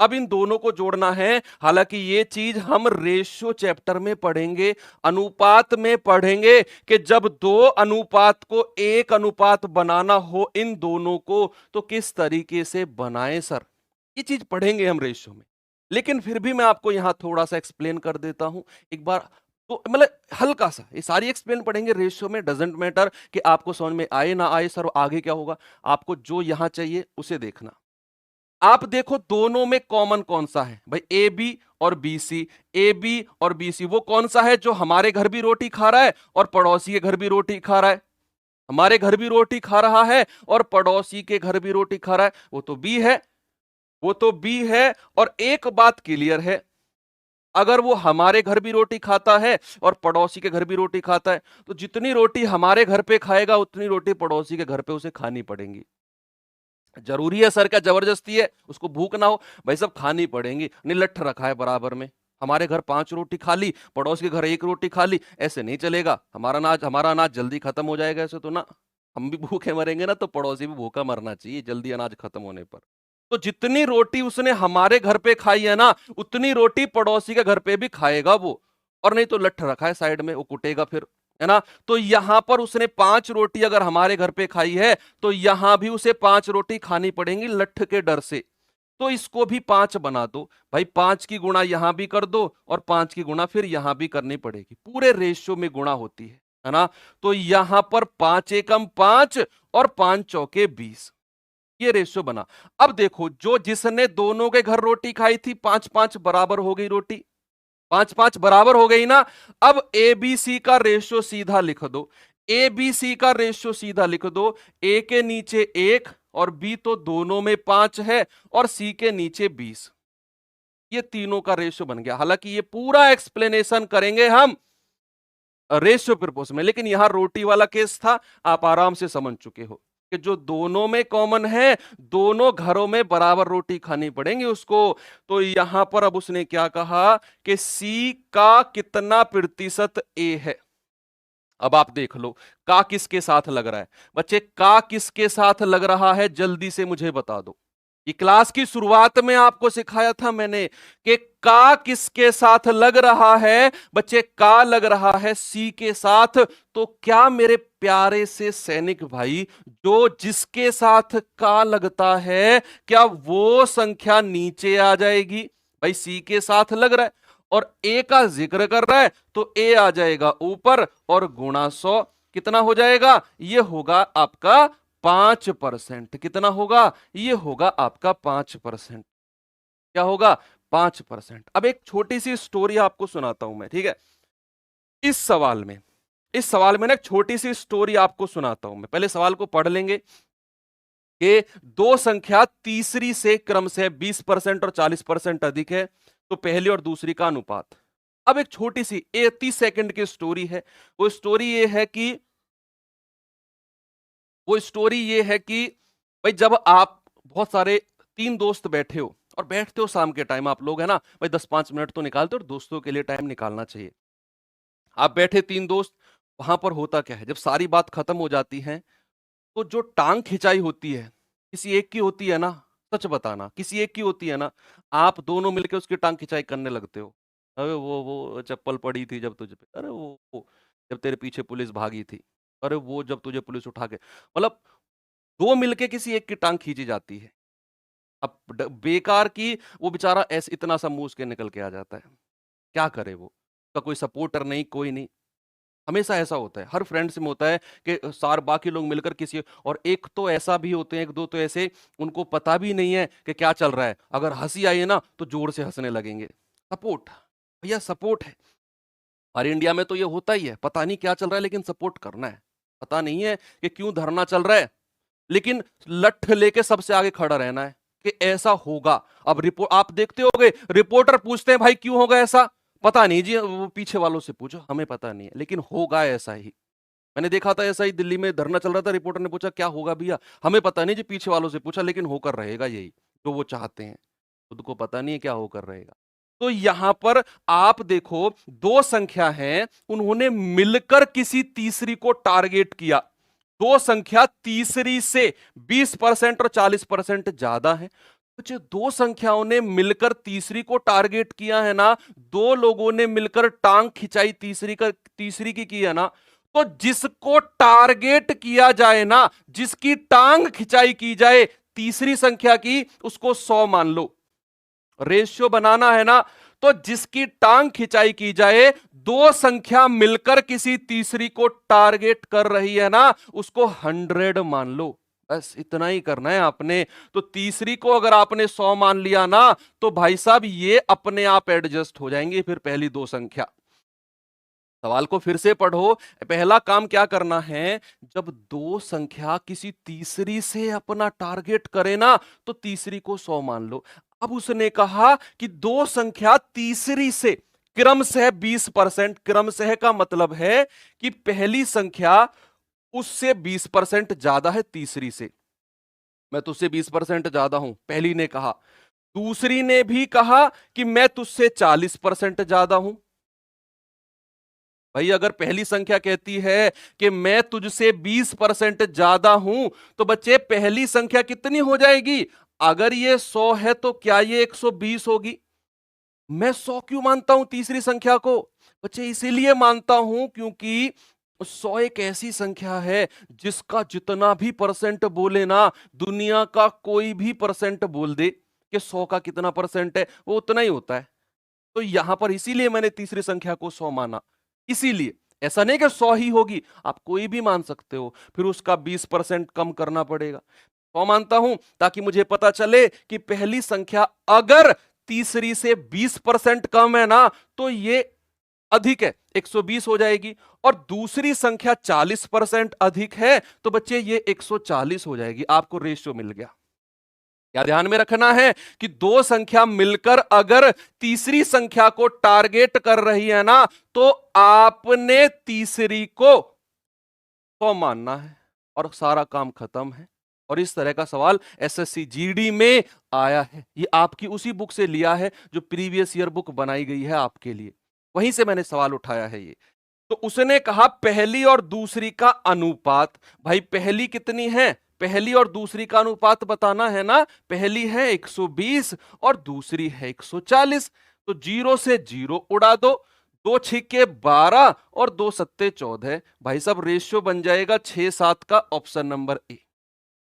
अब इन दोनों को जोड़ना है। हालांकि ये चीज हम रेशियो चैप्टर में पढ़ेंगे, अनुपात में पढ़ेंगे कि जब दो अनुपात को एक अनुपात बनाना हो इन दोनों को तो किस तरीके से बनाएं सर, ये चीज पढ़ेंगे हम रेशियो में। लेकिन फिर भी मैं आपको यहां थोड़ा सा एक्सप्लेन कर देता हूं एक बार, तो मतलब हल्का सा, ये सारी एक्सप्लेन पढ़ेंगे रेशियो में, डजेंट मैटर कि आपको समझ में आए ना आए सर आगे क्या होगा, आपको जो यहां चाहिए उसे देखना। आप देखो दोनों में कॉमन कौन सा है भाई? ए बी और बी सी। ए बी और बी सी वो कौन सा है जो हमारे घर भी रोटी खा रहा है और पड़ोसी के घर भी रोटी खा रहा है? हमारे घर भी रोटी खा रहा है और पड़ोसी के घर भी रोटी खा रहा है, वो तो बी है, वो तो बी है। और एक बात क्लियर है, अगर वो हमारे घर भी रोटी खाता है और पड़ोसी के घर भी रोटी खाता है तो जितनी रोटी हमारे घर पे खाएगा उतनी रोटी पड़ोसी के घर पे उसे खानी पड़ेगी। जरूरी है सर, क्या जबरदस्ती है उसको भूख ना हो? भाई सब खानी पड़ेंगी, निलट्ठ रखा है बराबर में, हमारे घर 5 रोटी खा ली, पड़ोस के घर 1 रोटी खा ली, ऐसे नहीं चलेगा। हमारा अनाज जल्दी खत्म हो जाएगा ऐसे तो ना, हम भी भूखे मरेंगे ना तो पड़ोसी भी भूखा मरना चाहिए जल्दी अनाज खत्म होने पर। तो जितनी रोटी उसने हमारे घर पे खाई है ना उतनी रोटी पड़ोसी के घर पे भी खाएगा वो, और नहीं तो लट्ठ रखा है साइड में, वो कुटेगा फिर, है ना? तो यहां पर उसने 5 रोटी अगर हमारे घर पे खाई है तो यहां भी उसे 5 रोटी खानी पड़ेंगी लट्ठ के डर से। तो इसको भी 5 बना दो भाई, 5 की गुणा यहां भी कर दो और 5 की गुणा फिर यहां भी करनी पड़ेगी, पूरे रेशियो में गुणा होती है ना? तो यहां पर 5 एकम 5 और 5 चौके 20, ये रेशियो बना। अब देखो जो जिसने दोनों के घर रोटी खाई थी 5-5 बराबर हो गई रोटी, 5-5 बराबर हो गई ना। अब ए बी सी का रेशियो सीधा लिख दो, ए बी सी का रेशियो सीधा लिख दो, ए के नीचे 1 और बी तो दोनों में 5 है और सी के नीचे 20, ये तीनों का रेशियो बन गया। हालांकि ये पूरा एक्सप्लेनेशन करेंगे हम रेशियो प्रपोज में, लेकिन यहां रोटी वाला केस था, आप आराम से समझ चुके हो कि जो दोनों में कॉमन है, दोनों घरों में बराबर रोटी खानी पड़ेंगी उसको। तो यहां पर अब उसने क्या कहा कि सी का कितना प्रतिशत ए है। अब आप देख लो का किसके साथ लग रहा है बच्चे, का किसके साथ लग रहा है जल्दी से मुझे बता दो। ये क्लास की शुरुआत में आपको सिखाया था मैंने कि का किसके साथ लग रहा है बच्चे, का लग रहा है सी के साथ। तो क्या मेरे प्यारे से सैनिक भाई, जो जिसके साथ का लगता है क्या वो संख्या नीचे आ जाएगी? भाई सी के साथ लग रहा है और ए का जिक्र कर रहा है तो ए आ जाएगा ऊपर और गुणा 100, कितना हो जाएगा? ये होगा आपका 5%। कितना होगा? ये होगा आपका 5%। क्या होगा? 5%। अब एक छोटी सी स्टोरी आपको सुनाता हूं मैं, ठीक है? इस सवाल में, इस सवाल में ना एक छोटी सी स्टोरी आपको सुनाता हूं मैं। पहले सवाल को पढ़ लेंगे कि दो संख्या तीसरी से क्रम से 20% और 40% अधिक है, तो पहली और दूसरी का अनुपात। अब एक छोटी सी 30 सेकंड की स्टोरी है। वो स्टोरी ये है कि वो स्टोरी ये है कि भाई जब आप बहुत सारे 3 दोस्त बैठे हो और बैठते हो शाम के टाइम, आप लोग है ना भाई 10-5 मिनट तो निकालते हो और दोस्तों के लिए टाइम निकालना चाहिए। आप बैठे 3 दोस्त, वहां पर होता क्या है जब सारी बात खत्म हो जाती है तो जो टांग खिंचाई होती है किसी एक की होती है ना, सच बताना किसी एक की होती है ना, आप दोनों मिलकर उसकी टांग खिंचाई करने लगते हो। अरे वो चप्पल पड़ी थी जब तुझे पे, अरे वो जब तेरे पीछे पुलिस भागी थी, अरे वो जब तुझे पुलिस उठा के, मतलब दो मिलके किसी एक की टांग खींची जाती है। अब बेकार की वो बेचारा ऐसे इतना सा मुंह के निकल के आ जाता है, क्या करे वो, उसका कोई सपोर्टर नहीं, कोई नहीं। हमेशा ऐसा होता है, हर फ्रेंड्स में होता है कि सार बाकी लोग मिलकर किसी, और एक तो ऐसा भी होते हैं, एक दो तो ऐसे उनको पता भी नहीं है कि क्या चल रहा है, अगर हंसी आई है ना तो जोर से हंसने लगेंगे। सपोर्ट, भैया सपोर्ट है। हमारे इंडिया में तो ये होता ही है, पता नहीं क्या चल रहा है लेकिन सपोर्ट करना है, पता नहीं है कि क्यों धरना चल रहा है लेकिन लठ लेके सबसे आगे खड़ा रहना है कि ऐसा होगा। अब रिपोर्ट आप देखते होगे, रिपोर्टर पूछते हैं भाई क्यों होगा ऐसा, पता नहीं जी, वो पीछे वालों से पूछो, हमें पता नहीं है लेकिन होगा ऐसा ही। मैंने देखा था ऐसा ही, दिल्ली में धरना चल रहा था, रिपोर्टर ने पूछा क्या होगा भैया, हमें पता नहीं जी, पीछे वालों से पूछा, लेकिन होकर रहेगा यही जो वो चाहते हैं, खुद को पता नहीं है क्या होकर रहेगा। तो यहां पर आप देखो, दो संख्या है, उन्होंने मिलकर किसी तीसरी को टारगेट किया। दो संख्या तीसरी से 20% और 40% ज्यादा है। कुछ दो संख्याओं ने मिलकर तीसरी को टारगेट किया है ना, दो लोगों ने मिलकर टांग खिंचाई तीसरी की है ना, तो जिसको टारगेट किया जाए ना, जिसकी टांग खिंचाई की जाए तीसरी संख्या की, उसको 100 मान लो। रेशियो बनाना है ना, तो जिसकी टांग खिंचाई की जाए, दो संख्या मिलकर किसी तीसरी को टारगेट कर रही है ना, उसको 100 मान लो। बस इतना ही करना है आपने। तो तीसरी को अगर आपने 100 मान लिया ना, तो भाई साहब ये अपने आप एडजस्ट हो जाएंगे फिर पहली दो संख्या। सवाल को फिर से पढ़ो। पहला काम क्या करना है, जब दो संख्या किसी तीसरी से अपना टारगेट करे ना, तो तीसरी को 100 मान लो। अब उसने कहा कि दो संख्या तीसरी से क्रमशः 20%, क्रमशः का मतलब है कि पहली संख्या उससे 20% ज्यादा है तीसरी से। मैं तुझसे 20% ज्यादा हूं, पहली ने कहा। दूसरी ने भी कहा कि मैं तुझसे 40% ज्यादा हूं। भाई अगर पहली संख्या कहती है कि मैं तुझसे 20% ज्यादा हूं, तो बच्चे पहली संख्या कितनी हो जाएगी? अगर ये 100 है तो क्या ये 120 होगी? मैं 100 क्यों मानता हूं तीसरी संख्या को? बच्चे इसीलिए मानता हूं क्योंकि 100 एक ऐसी संख्या है जिसका जितना भी परसेंट बोले ना, दुनिया का कोई भी परसेंट बोल दे कि 100 का कितना परसेंट है, वो उतना ही होता है। तो यहां पर इसीलिए मैंने तीसरी संख्या को 100 माना। इसीलिए ऐसा नहीं कि 100 ही होगी, आप कोई भी मान सकते हो, फिर उसका 20% कम करना पड़ेगा। 100 मानता हूं ताकि मुझे पता चले कि पहली संख्या अगर तीसरी से 20% कम है ना, तो ये अधिक है, 120 हो जाएगी। और दूसरी संख्या 40% अधिक है, तो बच्चे ये 140 हो जाएगी। आपको रेशियो मिल गया। क्या ध्यान में रखना है कि दो संख्या मिलकर अगर तीसरी संख्या को टारगेट कर रही है ना, तो आपने तीसरी को 100 मानना है और सारा काम खत्म है। और इस तरह का सवाल एसएससी जीडी में आया है। ये आपकी उसी बुक से लिया है जो प्रीवियस ईयर बुक बनाई गई है आपके लिए, वहीं से मैंने सवाल उठाया है ये। तो उसने कहा पहली और दूसरी का अनुपात। भाई पहली कितनी है? पहली और दूसरी का अनुपात बताना है ना। पहली है 120 और दूसरी है 140। तो 0 से 0 उड़ा दो, 2 छिक्के 12 और 2 सत्ते 14। भाई साहब रेशियो बन जाएगा 6-7 का, ऑप्शन नंबर ए।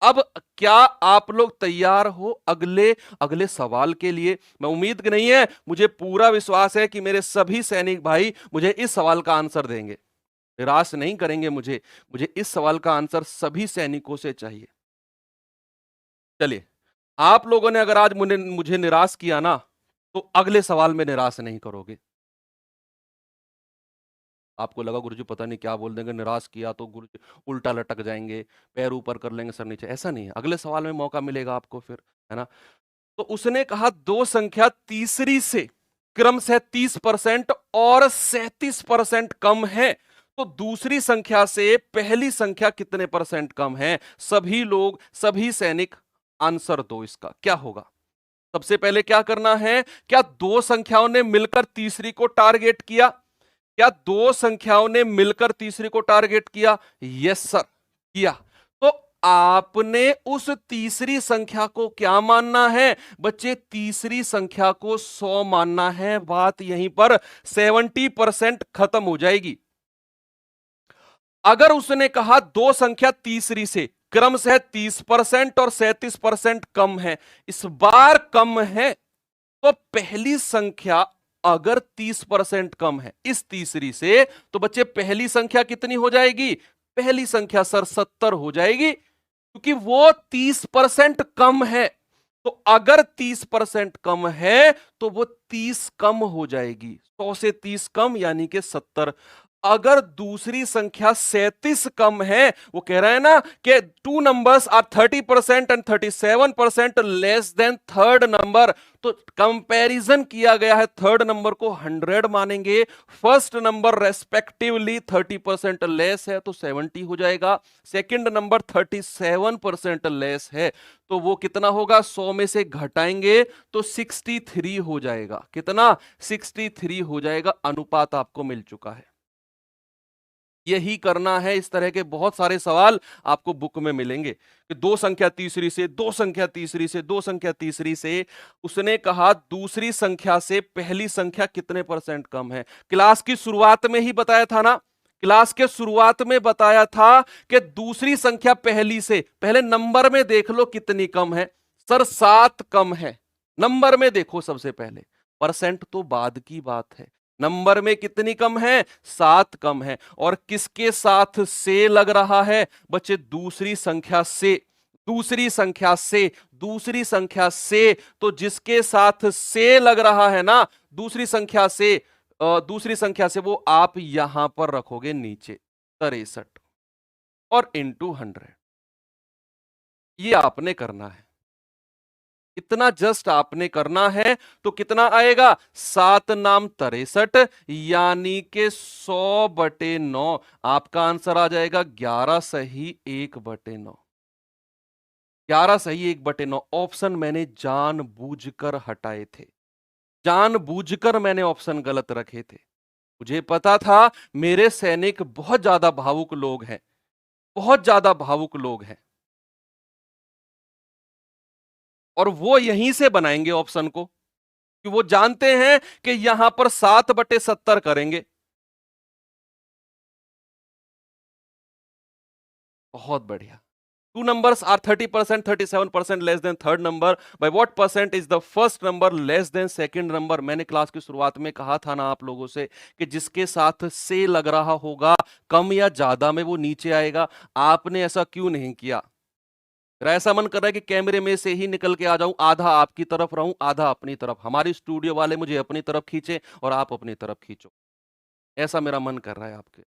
अब क्या आप लोग तैयार हो अगले अगले सवाल के लिए? मैं उम्मीद नहीं है, मुझे पूरा विश्वास है कि मेरे सभी सैनिक भाई मुझे इस सवाल का आंसर देंगे, निराश नहीं करेंगे मुझे। मुझे इस सवाल का आंसर सभी सैनिकों से चाहिए। चलिए, आप लोगों ने अगर आज मुझे निराश किया ना, तो अगले सवाल में निराश नहीं करोगे। आपको लगा गुरुजी पता नहीं क्या बोल देंगे, निराश किया तो गुरुजी उल्टा लटक जाएंगे, पैर ऊपर कर लेंगे सर नीचे। ऐसा नहीं है, अगले सवाल में मौका मिलेगा आपको फिर, है ना। तो उसने कहा दो संख्या तीसरी से क्रमशः 30% और 37% कम है, तो दूसरी संख्या से पहली संख्या कितने परसेंट कम है? सभी लोग, सभी सैनिक आंसर दो, इसका क्या होगा? सबसे पहले क्या करना है, क्या दो संख्याओं ने मिलकर तीसरी को टारगेट किया? क्या दो संख्याओं ने मिलकर तीसरी को टारगेट किया? यस सर, किया। तो आपने उस तीसरी संख्या को क्या मानना है? बच्चे तीसरी संख्या को 100 मानना है। बात यहीं पर 70% खत्म हो जाएगी। अगर उसने कहा दो संख्या तीसरी से क्रमशः 30% और 37% कम है, इस बार कम है, तो पहली संख्या अगर 30% कम है इस तीसरी से, तो बच्चे पहली संख्या कितनी हो जाएगी? पहली संख्या सर 70 हो जाएगी, क्योंकि वो 30% कम है। तो अगर 30% कम है तो वो 30 कम हो जाएगी। 100 से 30 कम यानी कि 70। अगर दूसरी संख्या 37 कम है, वो कह रहा है ना कि two numbers are 30% and 37% less than third number, तो कंपैरिजन किया गया है, थर्ड नंबर को 100 मानेंगे, फर्स्ट नंबर रेस्पेक्टिवली 30% लेस है तो 70 हो जाएगा, सेकंड नंबर 37% लेस है तो वो कितना होगा, 100 में से घटाएंगे तो 63 हो जाएगा। कितना? 63 हो जाएगा। अनुपात आपको मिल चुका है। यही करना है। इस तरह के बहुत सारे सवाल आपको बुक में मिलेंगे कि दो संख्या तीसरी से, दो संख्या तीसरी से, दो संख्या तीसरी से। उसने कहा दूसरी संख्या से पहली संख्या कितने परसेंट कम है। क्लास की शुरुआत में ही बताया था ना, क्लास के शुरुआत में बताया था कि दूसरी संख्या पहली से, पहले नंबर में देख लो कितनी कम है। सर 7 कम है। नंबर में देखो सबसे पहले, परसेंट तो बाद की बात है। नंबर में कितनी कम है? 7 कम है। और किसके साथ से लग रहा है बच्चे? दूसरी संख्या से, दूसरी संख्या से, दूसरी संख्या से। तो जिसके साथ से लग रहा है ना दूसरी संख्या से, दूसरी संख्या से, वो आप यहां पर रखोगे नीचे 63 और इंटू 100। ये आपने करना है, इतना जस्ट आपने करना है। तो कितना आएगा? 7 नाम 63 यानी के 100/9। आपका आंसर आ जाएगा 11 सही 1/9। 11 सही 1/9। ऑप्शन मैंने जानबूझकर हटाए थे, जानबूझकर मैंने ऑप्शन गलत रखे थे। मुझे पता था मेरे सैनिक बहुत ज्यादा भावुक लोग हैं, बहुत ज्यादा भावुक लोग हैं, और वो यहीं से बनाएंगे ऑप्शन को, कि वो जानते हैं कि यहां पर 7/70 करेंगे। बहुत बढ़िया। Two numbers are 30%, 37% less than third number. By what percent is the first number less than second number? मैंने क्लास की शुरुआत में कहा था ना आप लोगों से कि जिसके साथ से लग रहा होगा कम या ज्यादा में वो नीचे आएगा। आपने ऐसा क्यों नहीं किया? मेरा ऐसा मन कर रहा है कि कैमरे में से ही निकल के आ जाऊं, आधा आपकी तरफ रहूं, आधा अपनी तरफ। हमारी स्टूडियो वाले मुझे अपनी तरफ खींचे और आप अपनी तरफ खींचो, ऐसा मेरा मन कर रहा है आपके।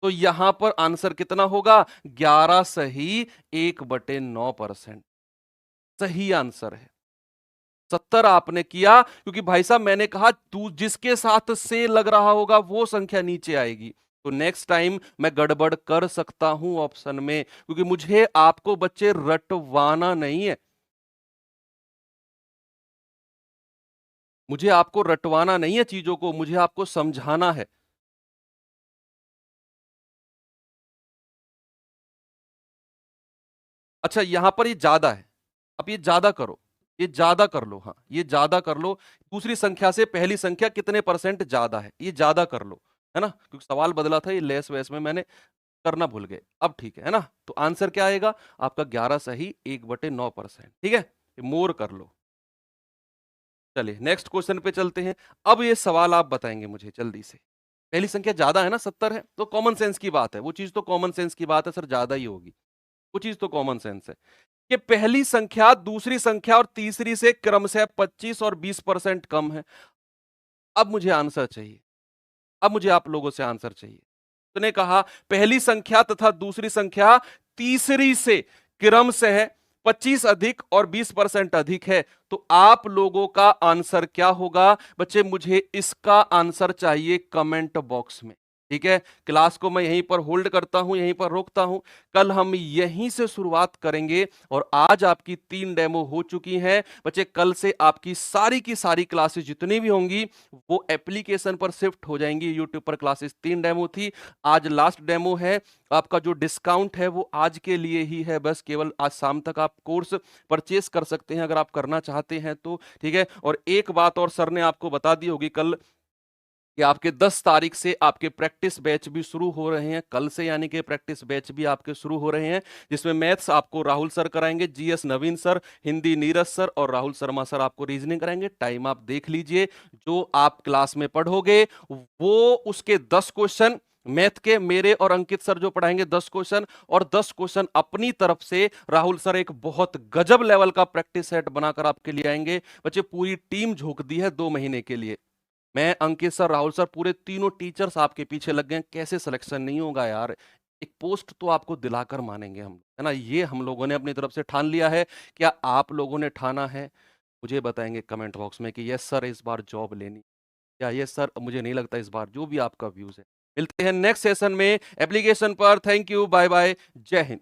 तो यहां पर आंसर कितना होगा? 11 सही 1/9% सही आंसर है। 70 आपने किया क्योंकि भाई साहब मैंने कहा तू जिसके साथ से लग रहा होगा वो संख्या नीचे आएगी। तो नेक्स्ट टाइम मैं गड़बड़ कर सकता हूं ऑप्शन में, क्योंकि मुझे आपको बच्चे रटवाना नहीं है, मुझे आपको रटवाना नहीं है चीजों को, मुझे आपको समझाना है। अच्छा यहां पर ये ज्यादा है, अब ये ज्यादा करो, ये ज्यादा कर लो। हाँ ये ज्यादा कर लो। दूसरी संख्या से पहली संख्या कितने परसेंट ज्यादा है, ये ज्यादा कर लो, है ना, क्योंकि सवाल बदला था, ये लेस वैस में मैंने करना भूल गए। अब ठीक है ना? तो आंसर क्या आएगा आपका? 11 सही 1/9%। ठीक है, मोर कर लो। चलिए नेक्स्ट क्वेश्चन पे चलते हैं। अब ये सवाल आप बताएंगे मुझे जल्दी से। पहली संख्या ज्यादा है ना, 70 है, तो कॉमन सेंस की बात है, वो चीज तो कॉमन सेंस की बात है सर, ज्यादा ही होगी, वो चीज तो कॉमन सेंस है कि पहली संख्या दूसरी संख्या और तीसरी से क्रमशः 25 और 20% कम है। अब मुझे आंसर चाहिए, अब मुझे आप लोगों से आंसर चाहिए। उसने कहा पहली संख्या तथा दूसरी संख्या तीसरी से क्रमशः 25 अधिक और 20% अधिक है, तो आप लोगों का आंसर क्या होगा बच्चे? मुझे इसका आंसर चाहिए कमेंट बॉक्स में। ठीक है, क्लास को मैं यहीं पर होल्ड करता हूं, यहीं पर रोकता हूं। कल हम यहीं से शुरुआत करेंगे और आज आपकी 3 डेमो हो चुकी हैं बच्चे। कल से आपकी की सारी क्लासेस जितनी भी होंगी वो एप्लीकेशन पर शिफ्ट हो जाएंगी। यूट्यूब पर क्लासेस 3 डेमो थी, आज लास्ट डेमो है। आपका जो डिस्काउंट है वो आज के लिए ही है, बस केवल आज शाम तक आप कोर्स परचेस कर सकते हैं अगर आप करना चाहते हैं तो। ठीक है, और एक बात और सर ने आपको बता दी होगी कल कि आपके 10 तारीख से आपके प्रैक्टिस बैच भी शुरू हो रहे हैं, कल से यानी कि प्रैक्टिस बैच भी आपके शुरू हो रहे हैं, जिसमें मैथ्स आपको राहुल सर कराएंगे, जीएस नवीन सर, हिंदी नीरज सर और राहुल शर्मा सर आपको रीजनिंग कराएंगे। टाइम आप देख लीजिए, जो आप क्लास में पढ़ोगे वो उसके 10 क्वेश्चन मैथ के मेरे और अंकित सर जो पढ़ाएंगे 10 क्वेश्चन, और 10 क्वेश्चन अपनी तरफ से राहुल सर एक बहुत गजब लेवल का प्रैक्टिस सेट बनाकर आपके लिए आएंगे। बच्चे पूरी टीम झोंक दी है 2 महीने के लिए। मैं, अंकित सर, राहुल सर, पूरे तीनों टीचर्स आपके पीछे लग गए हैं। कैसे सिलेक्शन नहीं होगा यार? एक पोस्ट तो आपको दिलाकर मानेंगे हम, है ना? ये हम लोगों ने अपनी तरफ से ठान लिया है। क्या आप लोगों ने ठाना है? मुझे बताएंगे कमेंट बॉक्स में कि यस सर इस बार जॉब लेनी, या यस सर मुझे नहीं लगता इस बार, जो भी आपका व्यूज है। मिलते हैं नेक्स्ट सेशन में एप्लीकेशन पर। थैंक यू, बाय बाय, जय हिंद।